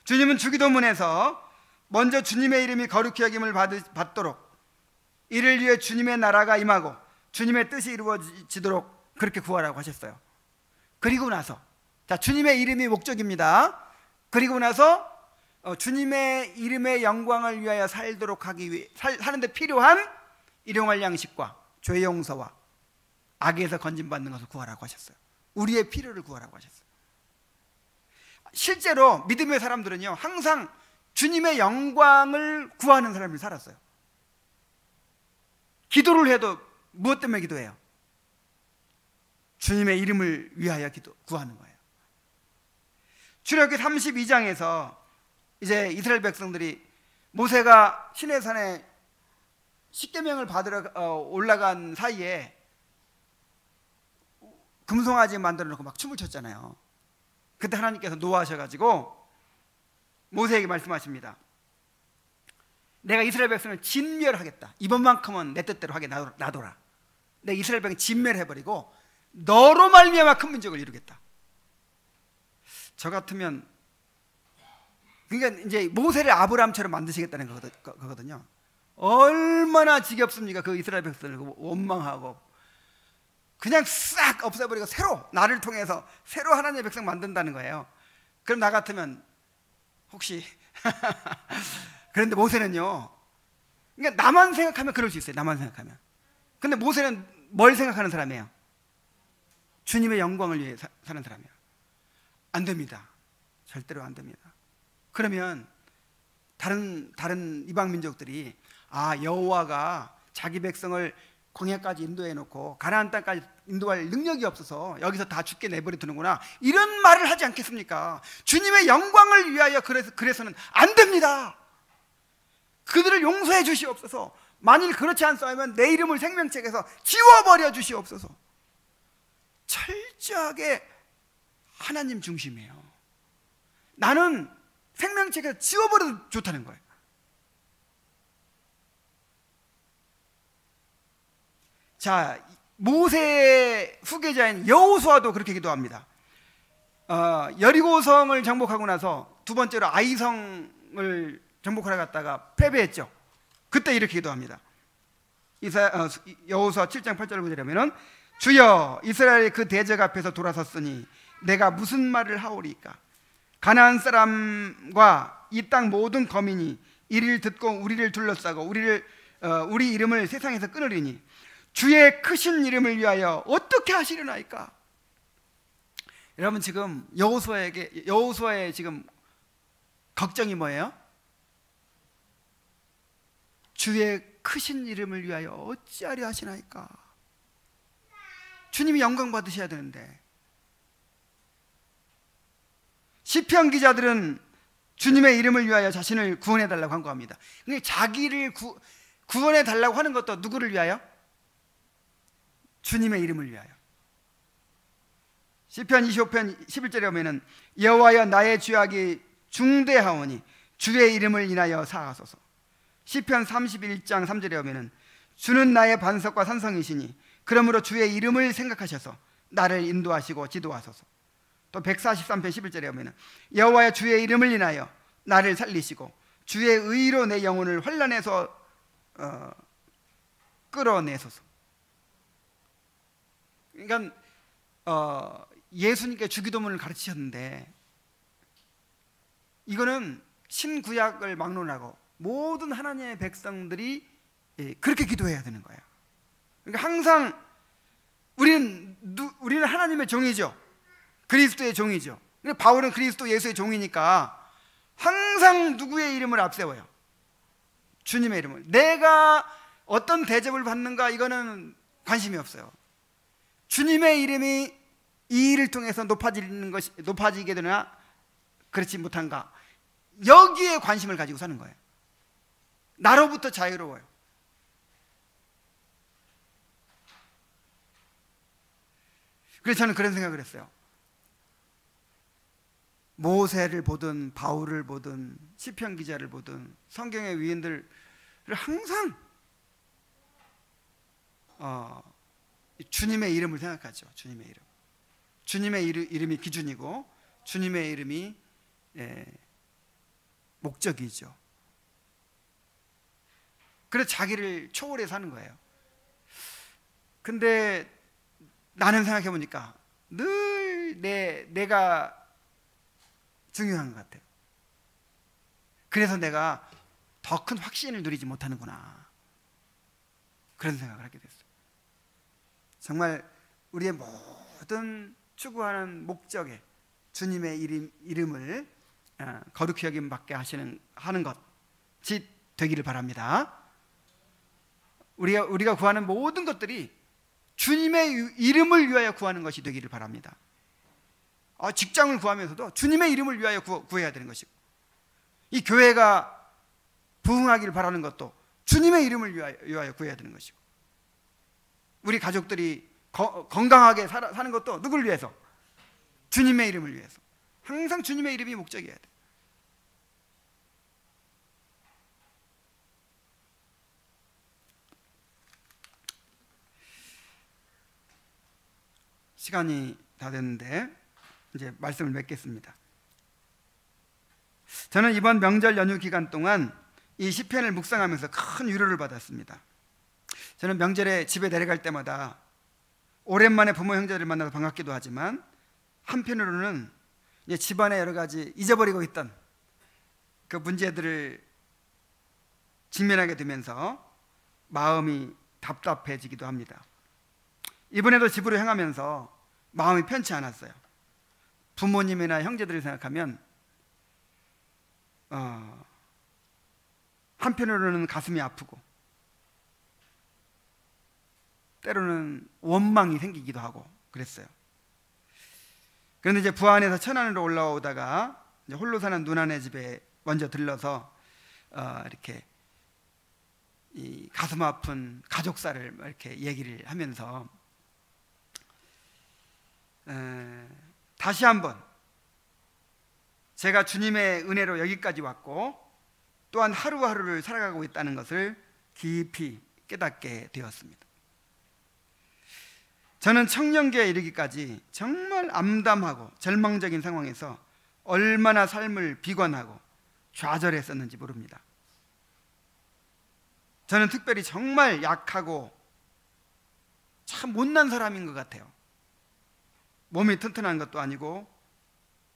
주님은 주기도문에서 먼저 주님의 이름이 거룩히 여김을 받도록, 이를 위해 주님의 나라가 임하고 주님의 뜻이 이루어지도록 그렇게 구하라고 하셨어요. 그리고 나서, 자, 주님의 이름이 목적입니다. 그리고 나서 주님의 이름의 영광을 위하여 살도록 하기 위해 사는데 필요한 일용할 양식과 죄 용서와 악에서 건진받는 것을 구하라고 하셨어요. 우리의 필요를 구하라고 하셨어요. 실제로 믿음의 사람들은요, 항상 주님의 영광을 구하는 사람이 살았어요. 기도를 해도 무엇 때문에 기도해요? 주님의 이름을 위하여 구하는 거예요. 출애굽기 32장에서 이제 이스라엘 백성들이 모세가 시내산에 십계명을 받으러 올라간 사이에 금송아지 만들어 놓고 막 춤을 췄잖아요. 그때 하나님께서 노하셔가지고 모세에게 말씀하십니다. 내가 이스라엘 백성을 진멸하겠다. 이번만큼은 내 뜻대로 하게 놔둬라. 내 이스라엘 백성 진멸해버리고 너로 말미암아 큰 민족을 이루겠다. 저 같으면, 그러니까 이제 모세를 아브라함처럼 만드시겠다는 거거든요. 얼마나 지겹습니까? 그 이스라엘 백성을 원망하고 그냥 싹 없애버리고 새로, 나를 통해서 새로 하나님의 백성 만든다는 거예요. 그럼 나 같으면 혹시 그런데 모세는요, 그러니까 나만 생각하면 그럴 수 있어요. 나만 생각하면. 근데 모세는 뭘 생각하는 사람이에요? 주님의 영광을 위해 사는 사람이에요. 안 됩니다. 절대로 안 됩니다. 그러면 다른 이방 민족들이, 아, 여호와가 자기 백성을 광야까지 인도해 놓고 가나안 땅까지 인도할 능력이 없어서 여기서 다 죽게 내버려 두는구나, 이런 말을 하지 않겠습니까? 주님의 영광을 위하여 그래서는 안 됩니다. 그들을 용서해 주시옵소서. 만일 그렇지 않사면 내 이름을 생명책에서 지워버려 주시옵소서. 철저하게 하나님 중심이에요. 나는 생명책에서 지워버려도 좋다는 거예요. 자, 모세의 후계자인 여호수아도 그렇게 기도합니다. 여리고성을 정복하고 나서 두 번째로 아이성을 정복하러 갔다가 패배했죠. 그때 이렇게 기도합니다. 여호수아 7장 8절을 보시려면, 주여, 이스라엘의 그 대적 앞에서 돌아섰으니 내가 무슨 말을 하오리까? 가나안 사람과 이 땅 모든 거민이 이를 듣고 우리를 둘러싸고 우리 이름을 세상에서 끊으리니 주의 크신 이름을 위하여 어떻게 하시려나이까? 여러분, 지금 여호수아의 지금 걱정이 뭐예요? 주의 크신 이름을 위하여 어찌하려 하시나이까? 주님이 영광 받으셔야 되는데. 시편 기자들은 주님의 이름을 위하여 자신을 구원해 달라고 간구합니다. 그러니까 자기를 구원해 달라고 하는 것도 누구를 위하여? 주님의 이름을 위하여. 시편 25편 11절에 보면은, 여호와여, 나의 죄악이 중대하오니 주의 이름을 인하여 사하소서. 시편 31장 3절에 보면은, 주는 나의 반석과 산성이시니 그러므로 주의 이름을 생각하셔서 나를 인도하시고 지도하소서. 또 143편 11절에 보면은, 여호와여, 주의 이름을 인하여 나를 살리시고 주의 의로 내 영혼을 환난에서 끌어내소서. 그러니까 예수님께 주기도문을 가르치셨는데, 이거는 신구약을 막론하고 모든 하나님의 백성들이 그렇게 기도해야 되는 거예요. 그러니까 항상 우리는 하나님의 종이죠. 그리스도의 종이죠. 바울은 그리스도 예수의 종이니까 항상 누구의 이름을 앞세워요? 주님의 이름을. 내가 어떤 대접을 받는가, 이거는 관심이 없어요. 주님의 이름이 이 일을 통해서 높아지게 되나 그렇지 못한가, 여기에 관심을 가지고 사는 거예요. 나로부터 자유로워요. 그래서 저는 그런 생각을 했어요. 모세를 보든 바울을 보든 시편 기자를 보든 성경의 위인들을 항상 주님의 이름을 생각하죠. 주님의 이름. 주님의 이름이 기준이고 주님의 이름이 목적이죠. 그래서 자기를 초월해 사는 거예요. 근데 나는 생각해 보니까 늘 내가 중요한 것 같아요. 그래서 내가 더 큰 확신을 누리지 못하는구나, 그런 생각을 하게 됐어요. 정말 우리의 모든 추구하는 목적에 주님의 이름을 거룩히 여김 받게 하는 것이 되기를 바랍니다. 우리가 구하는 모든 것들이 주님의 이름을 위하여 구하는 것이 되기를 바랍니다. 직장을 구하면서도 주님의 이름을 위하여 구해야 되는 것이고, 이 교회가 부흥하기를 바라는 것도 주님의 이름을 위하여 구해야 되는 것이고, 우리 가족들이 건강하게 사는 것도 누구를 위해서? 주님의 이름을 위해서. 항상 주님의 이름이 목적이어야 돼. 시간이 다 됐는데 이제 말씀을 맺겠습니다. 저는 이번 명절 연휴 기간 동안 이 시편을 묵상하면서 큰 위로를 받았습니다. 저는 명절에 집에 내려갈 때마다 오랜만에 부모 형제를 만나서 반갑기도 하지만, 한편으로는 이제 집안에 여러 가지 잊어버리고 있던 그 문제들을 직면하게 되면서 마음이 답답해지기도 합니다. 이번에도 집으로 향하면서 마음이 편치 않았어요. 부모님이나 형제들을 생각하면 한편으로는 가슴이 아프고 때로는 원망이 생기기도 하고 그랬어요. 그런데 이제 부안에서 천안으로 올라오다가 이제 홀로 사는 누나네 집에 먼저 들러서 이렇게 이 가슴 아픈 가족사를 이렇게 얘기를 하면서 다시 한번 제가 주님의 은혜로 여기까지 왔고 또한 하루하루를 살아가고 있다는 것을 깊이 깨닫게 되었습니다. 저는 청년기에 이르기까지 정말 암담하고 절망적인 상황에서 얼마나 삶을 비관하고 좌절했었는지 모릅니다. 저는 특별히 정말 약하고 참 못난 사람인 것 같아요. 몸이 튼튼한 것도 아니고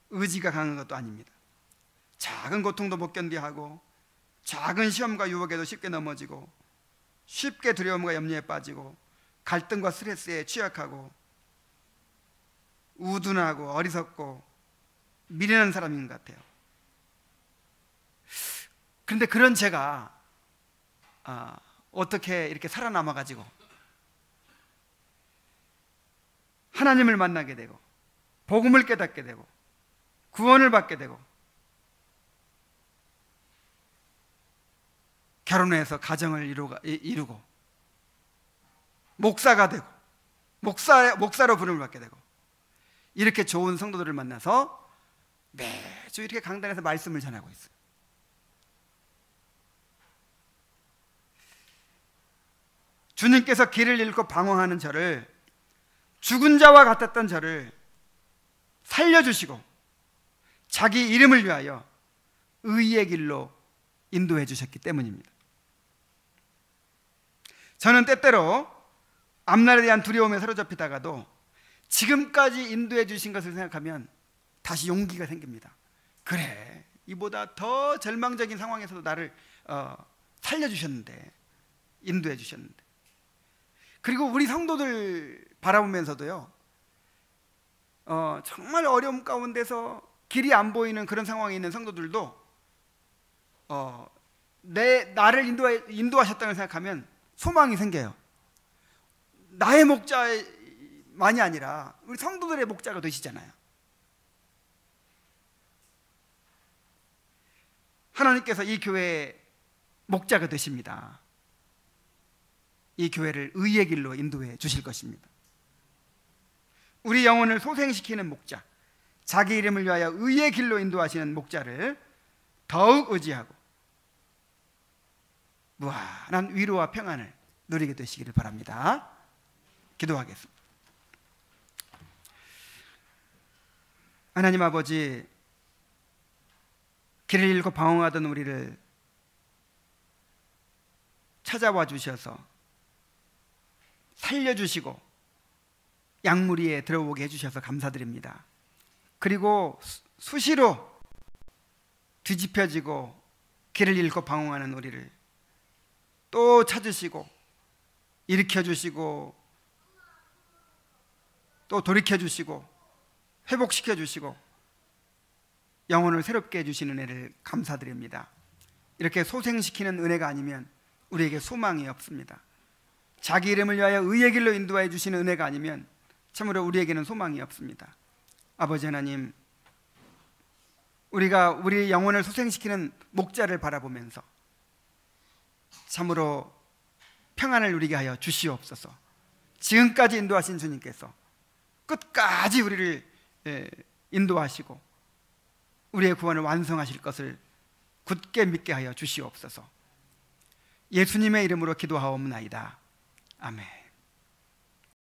의지가 강한 것도 아닙니다. 작은 고통도 못 견디하고 작은 시험과 유혹에도 쉽게 넘어지고 쉽게 두려움과 염려에 빠지고 갈등과 스트레스에 취약하고 우둔하고 어리석고 미련한 사람인 것 같아요. 그런데 그런 제가 어떻게 이렇게 살아남아가지고 하나님을 만나게 되고 복음을 깨닫게 되고 구원을 받게 되고 결혼해서 가정을 이루고 목사가 되고 목사로 부름을 받게 되고 이렇게 좋은 성도들을 만나서 매주 이렇게 강단에서 말씀을 전하고 있어요. 주님께서 길을 잃고 방황하는 저를, 죽은 자와 같았던 저를 살려주시고 자기 이름을 위하여 의의 길로 인도해 주셨기 때문입니다. 저는 때때로 앞날에 대한 두려움에 사로잡히다가도 지금까지 인도해 주신 것을 생각하면 다시 용기가 생깁니다. 그래, 이보다 더 절망적인 상황에서도 나를 살려주셨는데, 인도해 주셨는데. 그리고 우리 성도들 바라보면서도요, 정말 어려움 가운데서 길이 안 보이는 그런 상황에 있는 성도들도 나를 인도하셨다는 생각하면 소망이 생겨요. 나의 목자만이 아니라 우리 성도들의 목자가 되시잖아요. 하나님께서 이 교회의 목자가 되십니다. 이 교회를 의의 길로 인도해 주실 것입니다. 우리 영혼을 소생시키는 목자, 자기 이름을 위하여 의의 길로 인도하시는 목자를 더욱 의지하고 무한한 위로와 평안을 누리게 되시기를 바랍니다. 기도하겠습니다. 하나님 아버지, 길을 잃고 방황하던 우리를 찾아와 주셔서 살려주시고 양무리에 들어오게 해주셔서 감사드립니다. 그리고 수시로 뒤집혀지고 길을 잃고 방황하는 우리를 또 찾으시고 일으켜주시고 또 돌이켜주시고 회복시켜주시고 영혼을 새롭게 해주시는 은혜를 감사드립니다. 이렇게 소생시키는 은혜가 아니면 우리에게 소망이 없습니다. 자기 이름을 위하여 의의 길로 인도해 주시는 은혜가 아니면 참으로 우리에게는 소망이 없습니다. 아버지 하나님, 우리가 우리 영혼을 소생시키는 목자를 바라보면서 참으로 평안을 누리게 하여 주시옵소서. 지금까지 인도하신 주님께서 끝까지 우리를 인도하시고 우리의 구원을 완성하실 것을 굳게 믿게 하여 주시옵소서. 예수님의 이름으로 기도하옵나이다. 아멘.